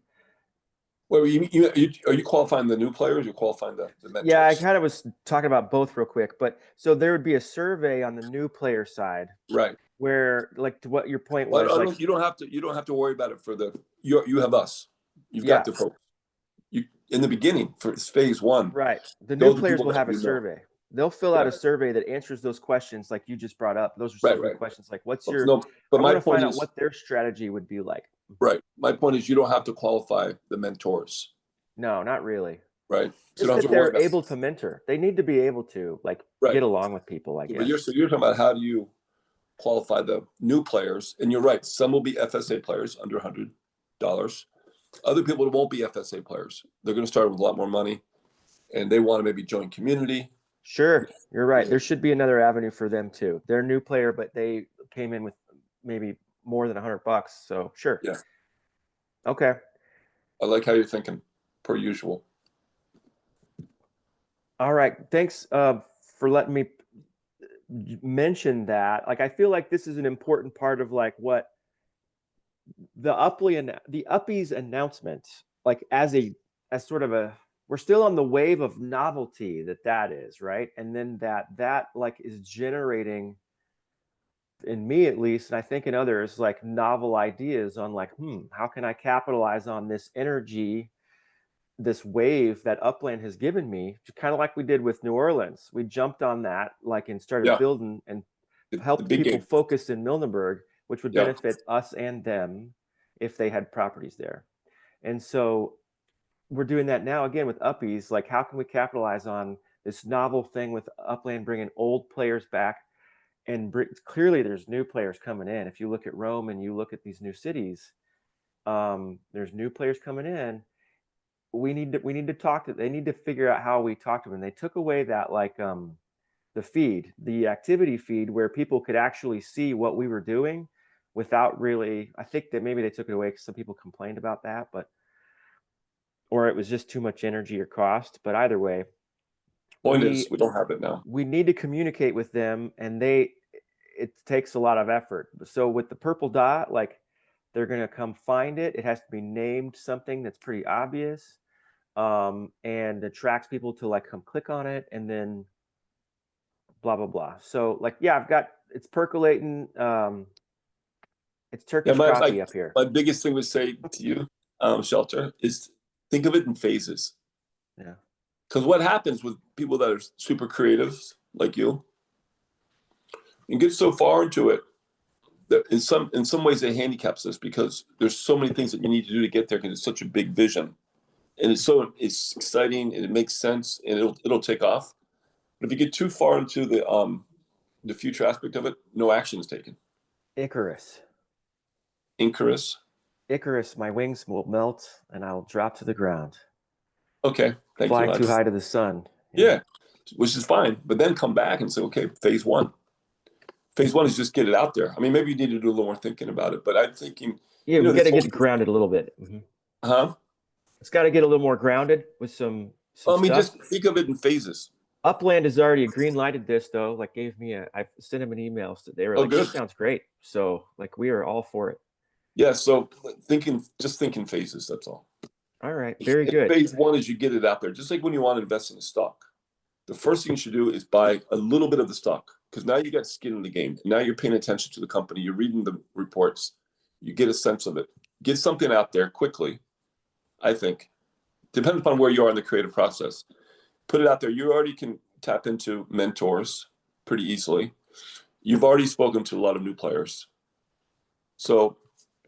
Well, are you qualifying the new players? You're qualifying the mentors? Yeah, I kind of was talking about both real quick, but so there would be a survey on the new player side, right? Where, like, to what your point Well, was, like, you don't have to worry about it for the you have us. You've got the folks. You in the beginning for phase one. Right. The new players will have a survey. They'll fill out a survey that answers those questions like you just brought up. Those are some good questions. Like, what's your? No, but I my want to point find is, out what their strategy would be like. Right. My point is, you don't have to qualify the mentors. No, not really. Right. So just that they're able to mentor. They need to be able to like get along with people. I guess. But you're talking about how do you qualify the new players? And you're right. Some will be FSA players under $100. Other people won't be FSA players. They're going to start with a lot more money, and they want to maybe join community. Sure, you're right. There should be another avenue for them too. They're a new player, but they came in with maybe more than $100. So sure. Yeah. Okay. I like how you're thinking, per usual. All right. Thanks for letting me mention that. Like, I feel like this is an important part of like what the Uppies announcement, like as sort of a, we're still on the wave of novelty that is, right? And then that like is generating, in me at least, and I think in others, like novel ideas on like, how can I capitalize on this energy, this wave that Upland has given me, kind of like we did with New Orleans. We jumped on that, like, and started building and helped people focus in Milneburg, which would benefit us and them if they had properties there. And so we're doing that now again with Uppies. Like, how can we capitalize on this novel thing with Upland bringing old players back? And clearly there's new players coming in. If you look at Rome and you look at these new cities, there's new players coming in. We need to talk to, they need to figure out how we talk to them. They took away that, like, the activity feed where people could actually see what we were doing without really, I think that maybe they took it away because some people complained about that, or it was just too much energy or cost. But either way, point is, we don't have it now. We need to communicate with them, and it takes a lot of effort. So with the purple dot, like, they're going to come find it. It has to be named something that's pretty obvious, and attracts people to like come click on it, and then blah blah blah. So like, yeah, it's percolating. It's Turkish coffee up here. My biggest thing would say to you, Shelter, is think of it in phases. Yeah. Because what happens with people that are super creative like you, get so far into it that in some ways it handicaps us because there's so many things that you need to do to get there because it's such a big vision, and it's exciting and it makes sense and it'll take off. But if you get too far into the future aspect of it, no action is taken. Icarus, my wings will melt and I'll drop to the ground. Okay, flying too high to the sun. Yeah, which is fine. But then come back and say, okay, phase one. Phase one is just get it out there. I mean, maybe you need to do a little more thinking about it. But I'm thinking, we got to get it grounded a little bit. Huh? It's got to get a little more grounded with some stuff. Just think of it in phases. Upland has already green lighted this, though. Like, I sent them an email. So they were like, "This sounds great." So like, we are all for it. Yeah. So just think in phases. That's all. All right. Very good. Phase one is you get it out there. Just like when you want to invest in a stock, the first thing you should do is buy a little bit of the stock because now you got skin in the game. Now you're paying attention to the company. You're reading the reports. You get a sense of it. Get something out there quickly. I think, depending upon where you are in the creative process, put it out there. You already can tap into mentors pretty easily. You've already spoken to a lot of new players. So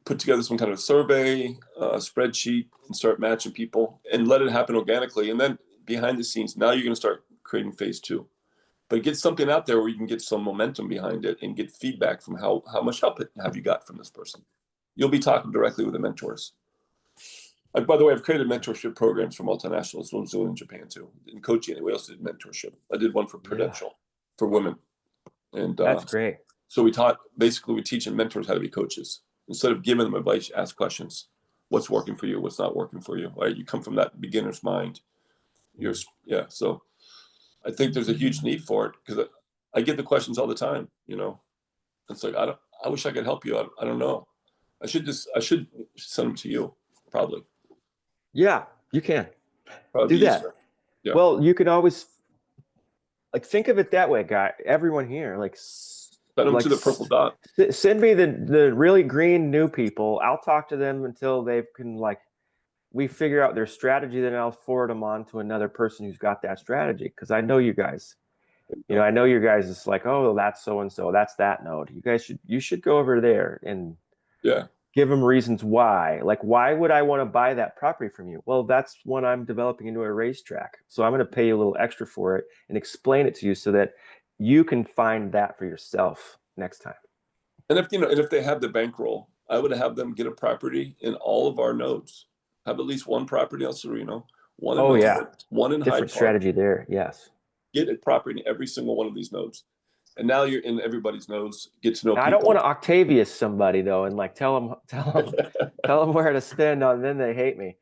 put together some kind of survey, spreadsheet, and start matching people and let it happen organically. And then behind the scenes, now you're going to start creating phase two. But get something out there where you can get some momentum behind it and get feedback from how much help have you got from this person. you'll be talking directly with the mentors. By the way, I've created mentorship programs for multinationals. One's doing in Japan too. In coaching, anyway, else did mentorship. I did one for Prudential for women, and That's great. so we teaching mentors how to be coaches. Instead of giving them advice, ask questions. What's working for you? What's not working for you? Right? You come from that beginner's mind. So I think there's a huge need for it because I get the questions all the time. It's like I wish I could help you. I don't know. I should send them to you, probably. Yeah, you can Probably do that. easier. Yeah. Well, you can always think of it that way, guy. Everyone here, Send them to the purple dot. Send me the really green new people. I'll talk to them until they can we figure out their strategy. Then I'll forward them on to another person who's got that strategy. Because I know you guys. I know you guys is oh, that's so and so. That's that node. You should go over there and give them reasons why. Why would I want to buy that property from you? Well, that's one I'm developing into a racetrack. So I'm going to pay you a little extra for it and explain it to you so that you can find that for yourself next time. And if they have the bankroll, I would have them get a property in all of our nodes. Have at least one property in El Sereno, one in one in Hyde Park. Different strategy there. Yes. Get a property in every single one of these nodes. And now you're in every's nodes, get to know people. I don't want to Octavius somebody though, and tell them where to spend on, then they hate me.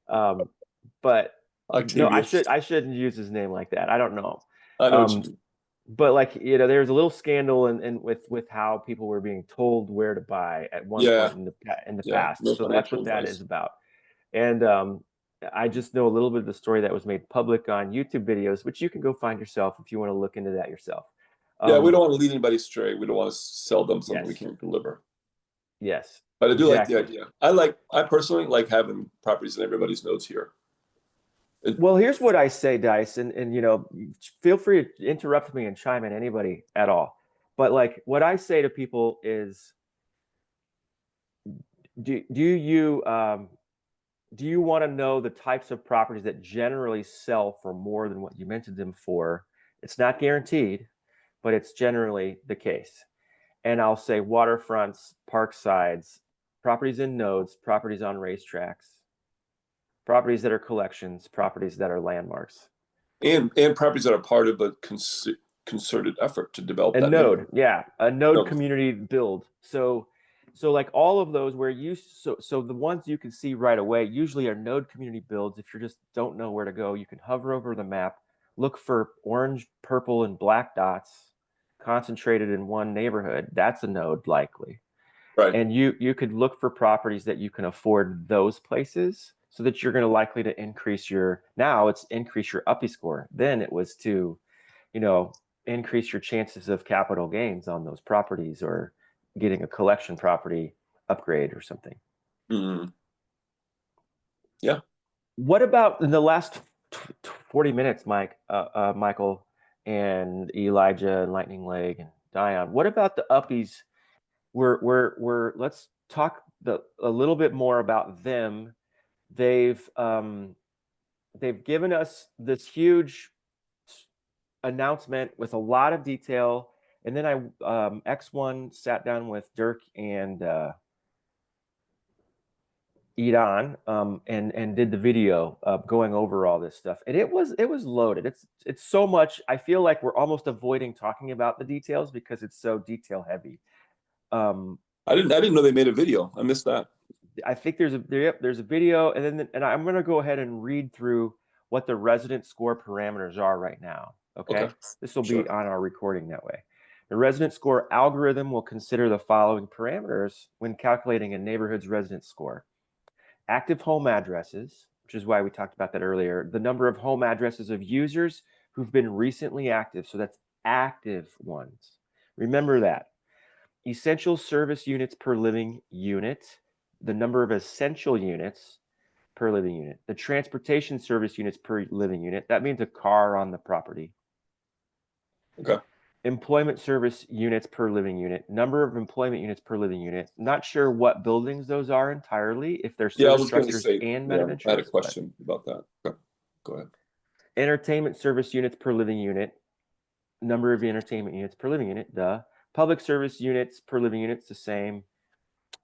But Octavius. no, I shouldn't use his name like that. I don't know. I know. But there's a little scandal in with how people were being told where to buy at one point in the past. So that's what that is about. And I just know a little bit of the story that was made public on YouTube videos, which you can go find yourself if you want to look into that yourself. We don't want to lead anybody astray. We don't want to sell them something we can't deliver. Yes. But I do like the idea. I personally like having properties in everybody's nodes here. Well, here's what I say, Dice, and feel free to interrupt me and chime in, anybody at all. But what I say to people is, do you want to know the types of properties that generally sell for more than what you mentioned them for? It's not guaranteed, but it's generally the case. And I'll say waterfronts, park sides, properties in nodes, properties on racetracks, properties that are collections, properties that are landmarks, and properties that are part of a concerted effort to develop a that node. Yeah, a node community build. So all of those where so the ones you can see right away usually are node community builds. If you just don't know where to go, you can hover over the map, look for orange, purple, and black dots concentrated in one neighborhood. That's a node likely. Right. And you could look for properties that you can afford those places, so that you're going to likely to increase your uppie score. Then it was to, increase your chances of capital gains on those properties or getting a collection property upgrade or something. Mm-hmm. Yeah. What about in the last 40 minutes, Michael and Elijah and Lightning Leg and Dion? What about the Uppies? Let's talk a little bit more about them. They've given us this huge announcement with a lot of detail, and then X1 sat down with Dirk and Idan and did the video going over all this stuff, and it was loaded. It's so much. I feel like we're almost avoiding talking about the details because it's so detail heavy. I didn't know they made a video. I missed that. I think there's a video, and I'm going to go ahead and read through what the resident score parameters are right now. Okay. This will be on our recording that way. The resident score algorithm will consider the following parameters when calculating a neighborhood's resident score: active home addresses, which is why we talked about that earlier, the number of home addresses of users who've been recently active. So that's active ones. Remember that. Essential service units per living unit, the number of essential units per living unit, the transportation service units per living unit. That means a car on the property. Okay. Employment service units per living unit, number of employment units per living unit. Not sure what buildings those are entirely, if they're service structures and meta-ventures. I had a question about that. Okay. Go ahead. Entertainment service units per living unit, number of entertainment units per living unit, Public service units per living unit, the same.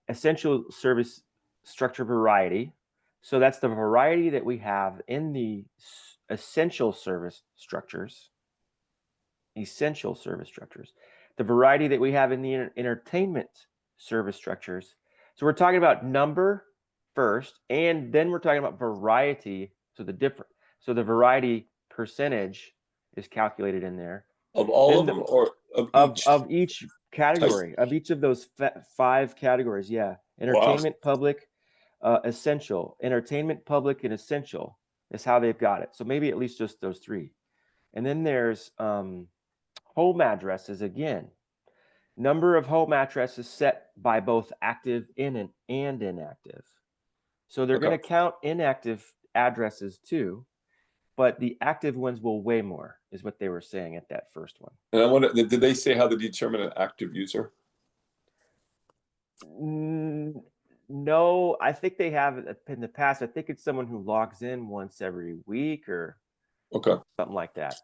essential service structure variety. So that's the variety that we have in the essential service structures. Essential service structures. The variety that we have in the entertainment service structures. So we're talking about number first, and then we're talking about variety. So the variety percentage is calculated in there. Of all Then of them, or of each category, of each of those 5 categories. Yeah. Entertainment, Wow. public, essential. Entertainment, public, and essential is how they've got it. So maybe at least just those 3. And then there's home addresses again. Number of home addresses set by both active and inactive. So they're going to count inactive addresses too, but the active ones will weigh more, is what they were saying at that first one. And I wonder, did they say how they determine an active user? No, I think they have in the past. I think it's someone who logs in once every week or something like that.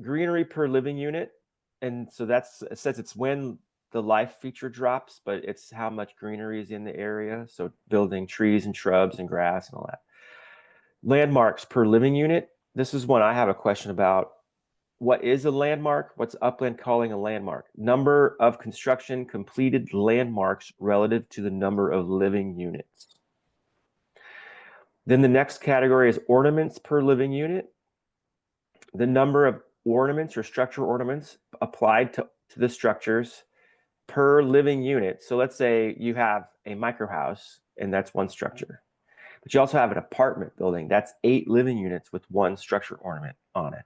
Greenery per living unit. And so it says it's when the life feature drops, but it's how much greenery is in the area. So building trees and shrubs and grass and all that. Landmarks per living unit. This is one I have a question about. What is a landmark? What's Upland calling a landmark? Number of construction completed landmarks relative to the number of living units. Then the next category is ornaments per living unit. The number of ornaments or structure ornaments applied to the structures per living unit. So let's say you have a micro house and that's one structure, but you also have an apartment building. That's 8 living units with one structure ornament on it.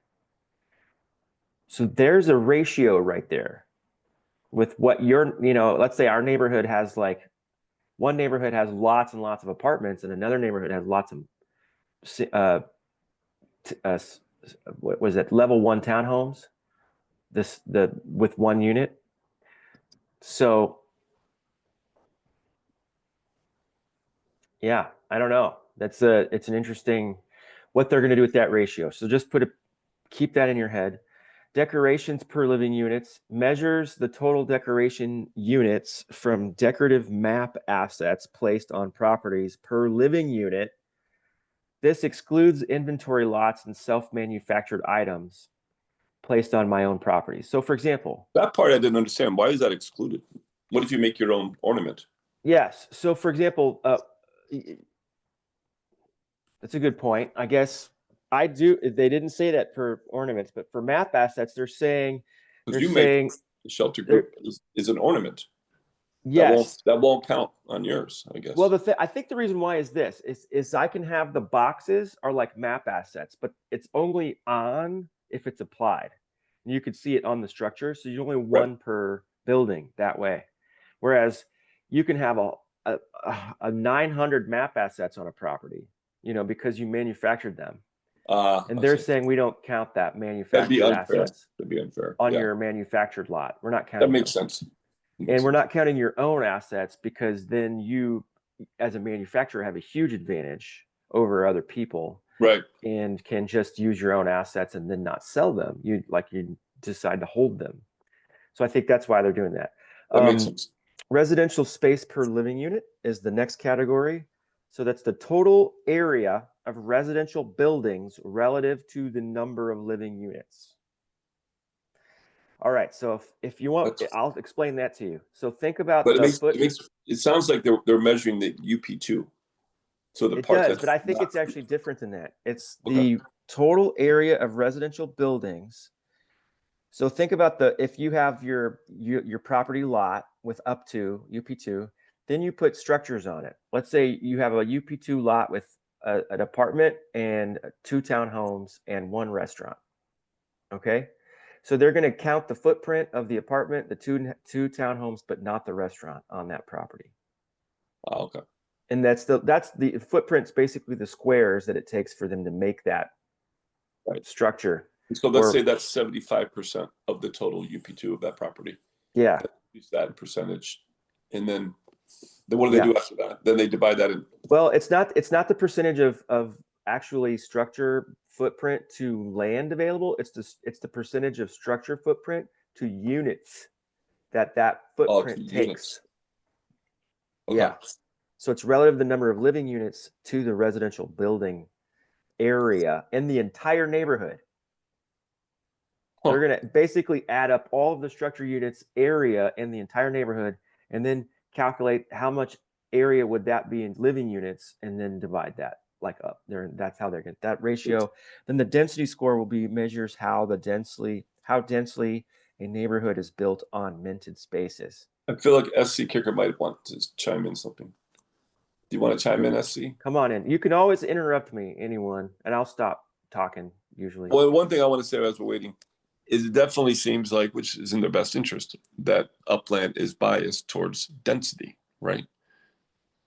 So there's a ratio right there with what let's say our neighborhood has one neighborhood has lots and lots of apartments and another neighborhood has lots of what was it, level 1 townhomes, with one unit. So yeah, I don't know. It's an interesting what they're going to do with that ratio. So just keep that in your head. Decorations per living units measures the total decoration units from decorative map assets placed on properties per living unit. This excludes inventory lots and self-manufactured items placed on my own property. So for example, that part I didn't understand. Why is that excluded? What if you make your own ornament? Yes. So for example, that's a good point. I guess they didn't say that for ornaments, but for map assets, they're saying the shelter group is an ornament. Yes. That won't count on yours, I guess. Well, I think the reason why is this is I can have the boxes are like map assets, but it's only on if it's applied. And you could see it on the structure, so you're only one per building that way. Whereas you can have a 900 map assets on a property, because you manufactured them. And they're saying we don't count that manufactured assets. That'd be unfair on your manufactured lot. We're not counting. That makes sense. And we're not counting your own assets, because then you, as a manufacturer, have a huge advantage over other people, right? And can just use your own assets and then not sell them. You decide to hold them. So I think that's why they're doing that. That makes sense. Residential space per living unit is the next category. So that's the total area of residential buildings relative to the number of living units. All right, so if you want, I'll explain that to you. So think about it sounds like they're measuring the UP2. So the part does, but I think it's actually different than that. It's the total area of residential buildings. So think about if you have your property lot with up to UP2, then you put structures on it. Let's say you have a UP2 lot with an apartment and 2 townhomes and 1 restaurant. Okay. So they're going to count the footprint of the apartment, the two townhomes, but not the restaurant on that property. Oh, okay. And that's the footprint's basically the squares that it takes for them to make that structure. So let's say that's 75% of the total UP2 of that property. Yeah. Use that percentage, and then what do they do after that? Then they divide that in. Well, it's not the percentage of actually structure footprint to land available. It's the percentage of structure footprint to units that footprint takes. Units. Okay. Yeah. So it's relative to the number of living units to the residential building area in the entire neighborhood. Huh. They're going to basically add up all of the structure units area in the entire neighborhood and then calculate how much area would that be in living units and then divide that like up there. That's how they're going to that ratio. Then the density score will be measures how densely a neighborhood is built on minted spaces. I feel like SC Kicker might want to chime in something. Do you want to chime in, SC? Come on in. You can always interrupt me, anyone, and I'll stop talking usually. Well, one thing I want to say as we're waiting is it definitely seems like, which is in their best interest, that Upland is biased towards density, right?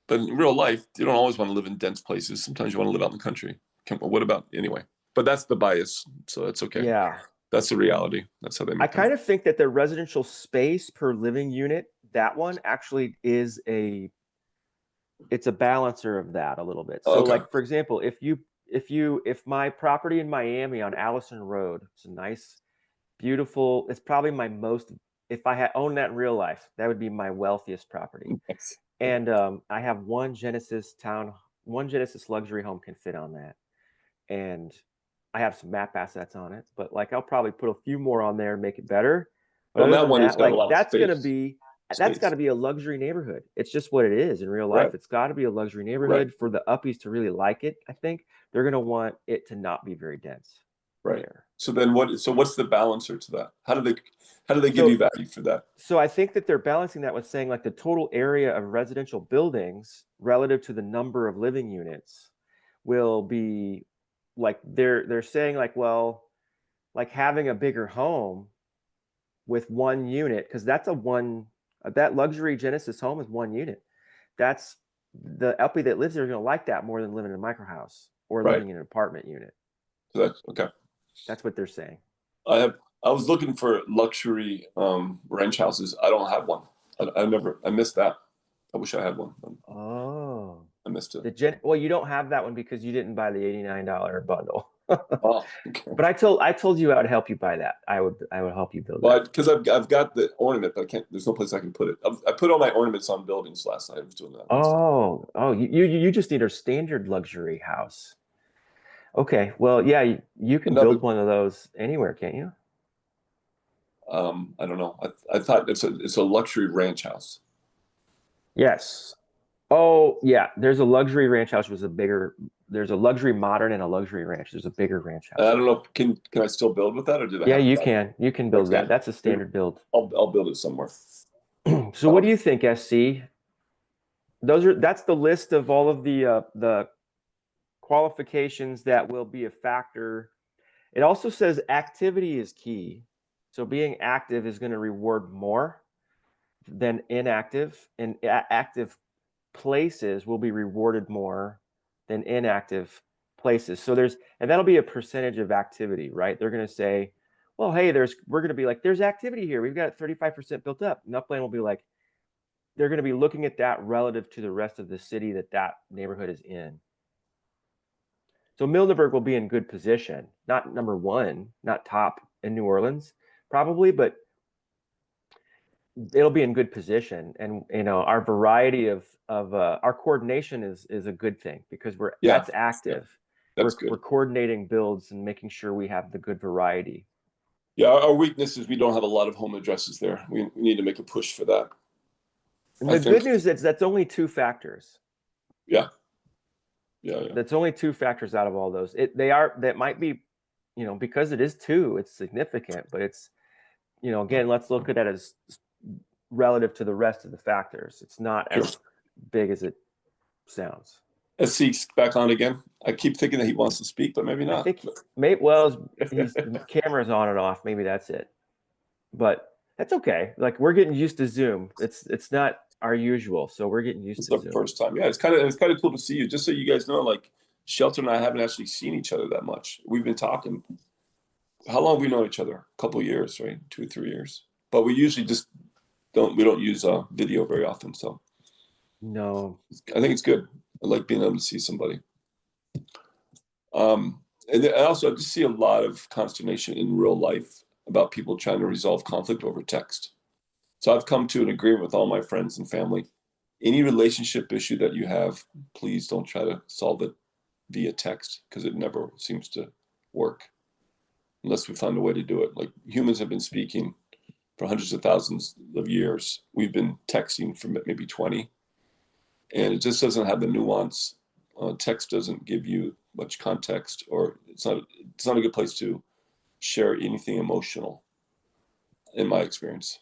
But in real life, you don't always want to live in dense places. Sometimes you want to live out in the country. What about anyway? But that's the bias, so that's okay. Yeah. That's the reality. That's how they make I kind of think that the residential space per living unit, that one actually is it's a balancer of that a little bit. So Okay. like, for example, if my property in Miami on Allison Road, it's a nice, beautiful, it's probably my most, if I had owned that in real life, that would be my wealthiest property. Yes. And I have one Genesis luxury home can fit on that. And I have some map assets on it, but like I'll probably put a few more on there and make it better. But Well, other that than one has that, got a like lot of that's gonna space. be that's got to be a luxury neighborhood. It's just what it is in real life. Right. It's got to be a luxury neighborhood Right. for the Uppies to really like it. I think they're gonna want it to not be very dense. Right. There. So then what's the balancer to that? How do they give you value for that? So I think that they're balancing that with saying like the total area of residential buildings relative to the number of living units will be like they're saying like, well, like having a bigger home with one unit, because that's that luxury Genesis home is one unit. That's the Uppie that lives there is going to like that more than living in a micro house or Right. living in an apartment unit. So that's okay. That's what they're saying. I was looking for luxury ranch houses. I don't have one. I missed that. I wish I had one. Oh, I missed it. Well, you don't have that one because you didn't buy the $89 bundle. Oh, okay. But I told you I would help you buy that. I would help you build that. Because I've got the ornament, but I can't. There's no place I can put it. I put all my ornaments on buildings last night. I was doing that. Oh, you just need a standard luxury house. Okay, well, yeah, you can build one of those anywhere, can't you? I don't know. I thought it's a luxury ranch house. Yes. Oh, yeah. There's a luxury ranch house with there's a luxury modern and a luxury ranch. There's a bigger ranch house. I don't know. Can I still build with that, or do they? Yeah, you can. You can build that. That's a standard build. I'll build it somewhere. So what do you think, SC? That's the list of all of the qualifications that will be a factor. It also says activity is key. So being active is going to reward more than inactive, and active places will be rewarded more than inactive places. So and that'll be a percentage of activity, right? They're going to say, well, hey, we're going to be like, there's activity here. We've got 35% built up. And Upland will be like, they're going to be looking at that relative to the rest of the city that neighborhood is in. So Milneburg will be in good position, not number one, not top in New Orleans, probably, but it'll be in good position. And our variety of our coordination is a good thing because that's active. Yeah, that's good. We're coordinating builds and making sure we have the good variety. Yeah, our weakness is we don't have a lot of home addresses there. We need to make a push for that. And the good news is that's only two factors. Yeah. That's only two factors out of all those. That might be, because it is two, it's significant, but it's, again, let's look at it as relative to the rest of the factors. It's not as big as it sounds. SC's back on again. I keep thinking that he wants to speak, but maybe not. I think the camera's on and off. Maybe that's it. But that's okay. Like we're getting used to Zoom. It's not our usual, so we're getting used to Zoom. It's the first time. Yeah, it's kind of cool to see you. Just so you guys know, like Shelter and I haven't actually seen each other that much. We've been talking. How long have we known each other? A couple of years, right? 2 or 3 years. But we usually just don't use video very often. So no, I think it's good. I like being able to see somebody. And also I just see a lot of consternation in real life about people trying to resolve conflict over text. So I've come to an agreement with all my friends and family Any relationship issue that you have, please don't try to solve it via text, because it never seems to work unless we find a way to do it. Like, humans have been speaking for hundreds of thousands of years. We've been texting for maybe 20, and it just doesn't have the nuance. Text doesn't give you much context, or it's not a good place to share anything emotional, in my experience.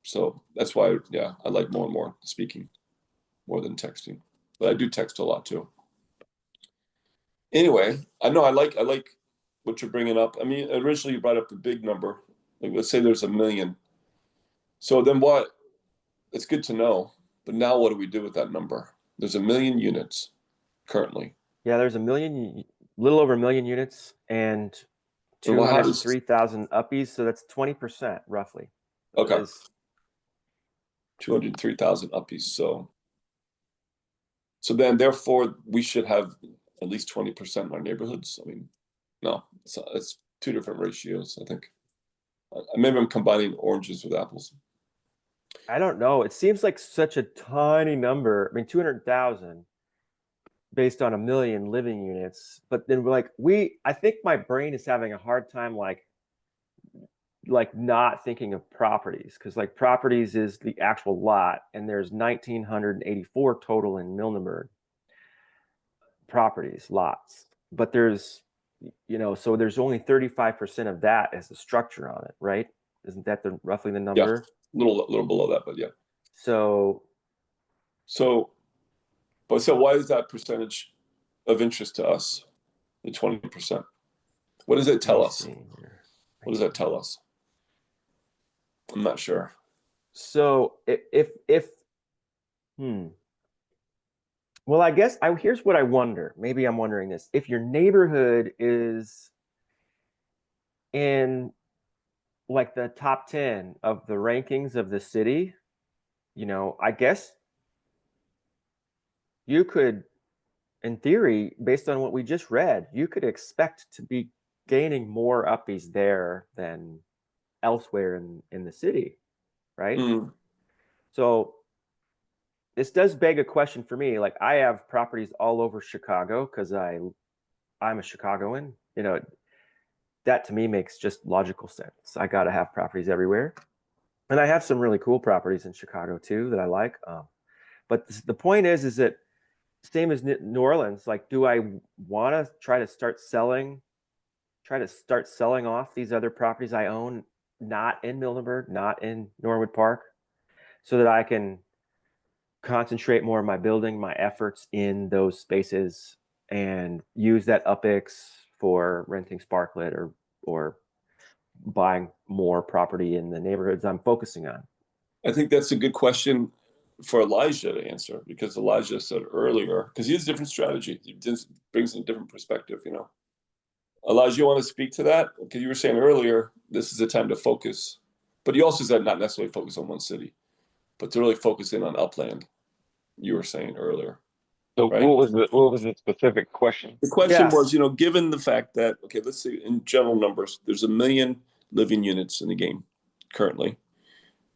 So that's why, yeah, I like more and more speaking more than texting, but I do text a lot too. Anyway, I know I like what you're bringing up. I mean, originally you brought up the big number. Like, let's say there's 1 million. So then what? It's good to know. But now what do we do with that number? There's 1 million units currently. Yeah, there's a little over 1 million units and So how does- 203,000 uppies. So that's 20% roughly. Okay. Is 203,000 uppies. So then, therefore, we should have at least 20% in our neighborhoods. I mean, no, it's two different ratios, I think. Maybe I'm combining oranges with apples. I don't know. It seems like such a tiny number. I mean, 200,000 based on 1 million living units. But then I think my brain is having a hard time like not thinking of properties, because like properties is the actual lot, and there's 1,984 total in Milneburg properties, lots. But there's, so there's only 35% of that as a structure on it, right? Isn't that roughly the number? Yeah, a little below that, but yeah. So why is that percentage of interest to us, the 20%? What does it tell us? What does that tell us? I'm not sure. So well, I guess here's what I wonder. Maybe I'm wondering this. If your neighborhood is in like the top 10 of the rankings of the city, I guess you could, in theory, based on what we just read, you could expect to be gaining more uppies there than elsewhere in the city, right? So this does beg a question for me. Like, I have properties all over Chicago because I'm a Chicagoan. That to me makes just logical sense. I got to have properties everywhere. And I have some really cool properties in Chicago too that I like. But the point is that same as New Orleans, like, do I want to try to start selling off these other properties I own, not in Milneburg, not in Norwood Park, so that I can concentrate more of my efforts in those spaces and use that UPX for renting Sparklet or buying more property in the neighborhoods I'm focusing on? I think that's a good question for Elijah to answer, because Elijah said earlier, because he has a different strategy. He just brings a different perspective, Elijah, you want to speak to that? Because you were saying earlier, this is a time to focus, but you also said not necessarily focus on one city, but to really focus in on Upland. You were saying earlier. So right? what was the specific question? The question was, given the fact that, okay, let's say in general numbers, there's 1 million living units in the game currently,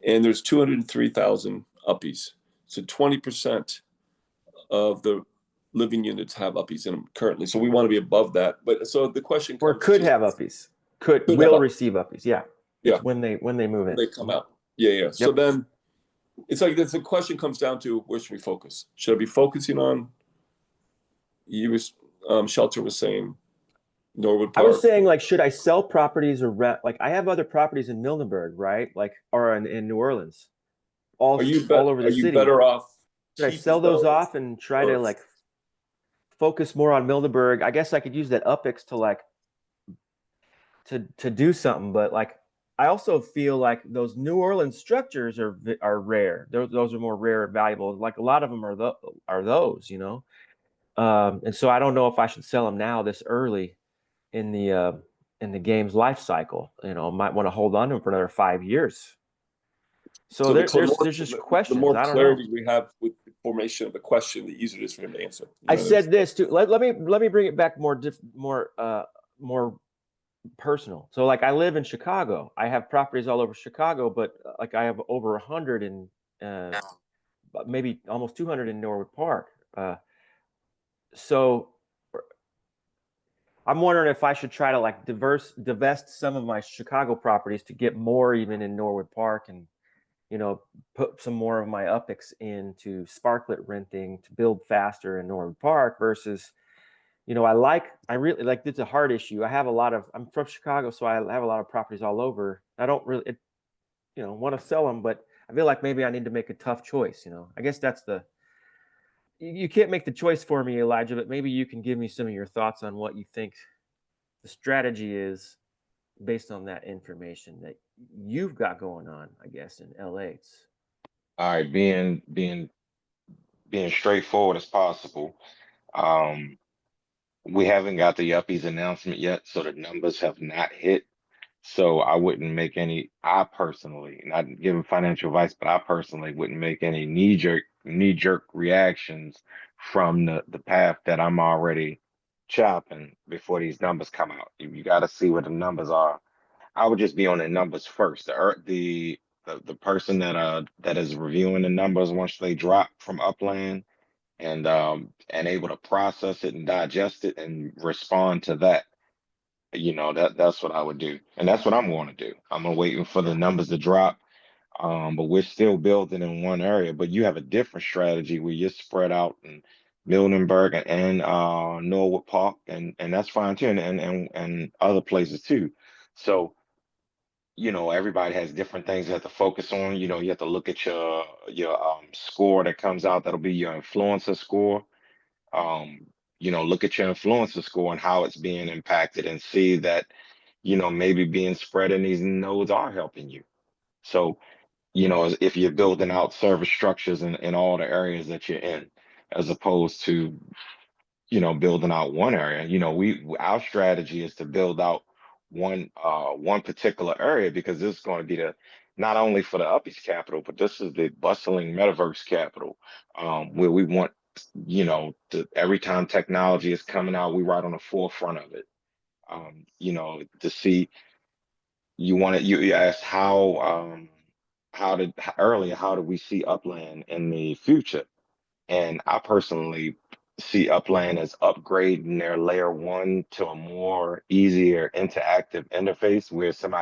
and there's 203,000 uppies. So 20% of the living units have uppies in them currently. So we want to be above that. But so the question comes, or could have uppies, will receive uppies. Yeah. When they move in. They come out. Yeah. Yep. So then it's like the question comes down to, where should we focus? Should I be focusing on, Shelter was saying, Norwood Park? I was saying, like, should I sell properties or rent? Like, I have other properties in Milneburg, right? Like, or in New Orleans, all over the city. Are you better off? Should I sell those off and try to like focus more on Milneburg? I guess I could use that UPX to like to do something, but like, I also feel like those New Orleans structures are rare. Those are more rare and valuable. Like, a lot of them are those, and so I don't know if I should sell them now this early in the game's life cycle. Might want to hold on to them for another 5 years. So there's just questions. The more I don't clarity know. we have with the formation of the question, the easier it is for him to answer. I said this too. Let me bring it back more personal. So like, I live in Chicago. I have properties all over Chicago, but like, I have over 100 in maybe almost 200 in Norwood Park. So I'm wondering if I should try to like divest some of my Chicago properties to get more even in Norwood Park, and put some more of my UPICs into sparklet renting to build faster in Norwood Park versus, I really like, it's a hard issue. I'm from Chicago, so I have a lot of properties all over. I don't really, want to sell them, but I feel like maybe I need to make a tough choice. I guess you can't make the choice for me, Elijah, but maybe you can give me some of your thoughts on what you think the strategy is based on that information that you've got going on, I guess, in LA. All right, being straightforward as possible. Um, we haven't got the Uppies announcement yet, so the numbers have not hit. So I wouldn't make I personally, not giving financial advice, but I personally wouldn't make any knee jerk reactions from the path that I'm already chopping before these numbers come out. You got to see what the numbers are. I would just be on the numbers first. The person that is reviewing the numbers once they drop from Upland, and able to process it and digest it and respond to that. That's what I would do, and that's what I'm going to do. I'm gonna waiting for the numbers to drop. But we're still building in one area. But you have a different strategy where you're spread out in Milneburg and Norwood Park, and that's fine too, and other places too. So everybody has different things they have to focus on. You have to look at your score that comes out. That'll be your influencer score. um, look at your influencer score and how it's being impacted and see that, maybe being spread in these nodes are helping you. So, if you're building out service structures in all the areas that you're in, as opposed to, building out one area. Our strategy is to build out one particular area because this is going to be the not only for the Uppies capital, but this is the bustling metaverse capital, where we want, every time technology is coming out, we right on the forefront of it. To see you asked how do we see Upland in the future? And I personally see Upland as upgrading their layer one to a more easier interactive interface where somebody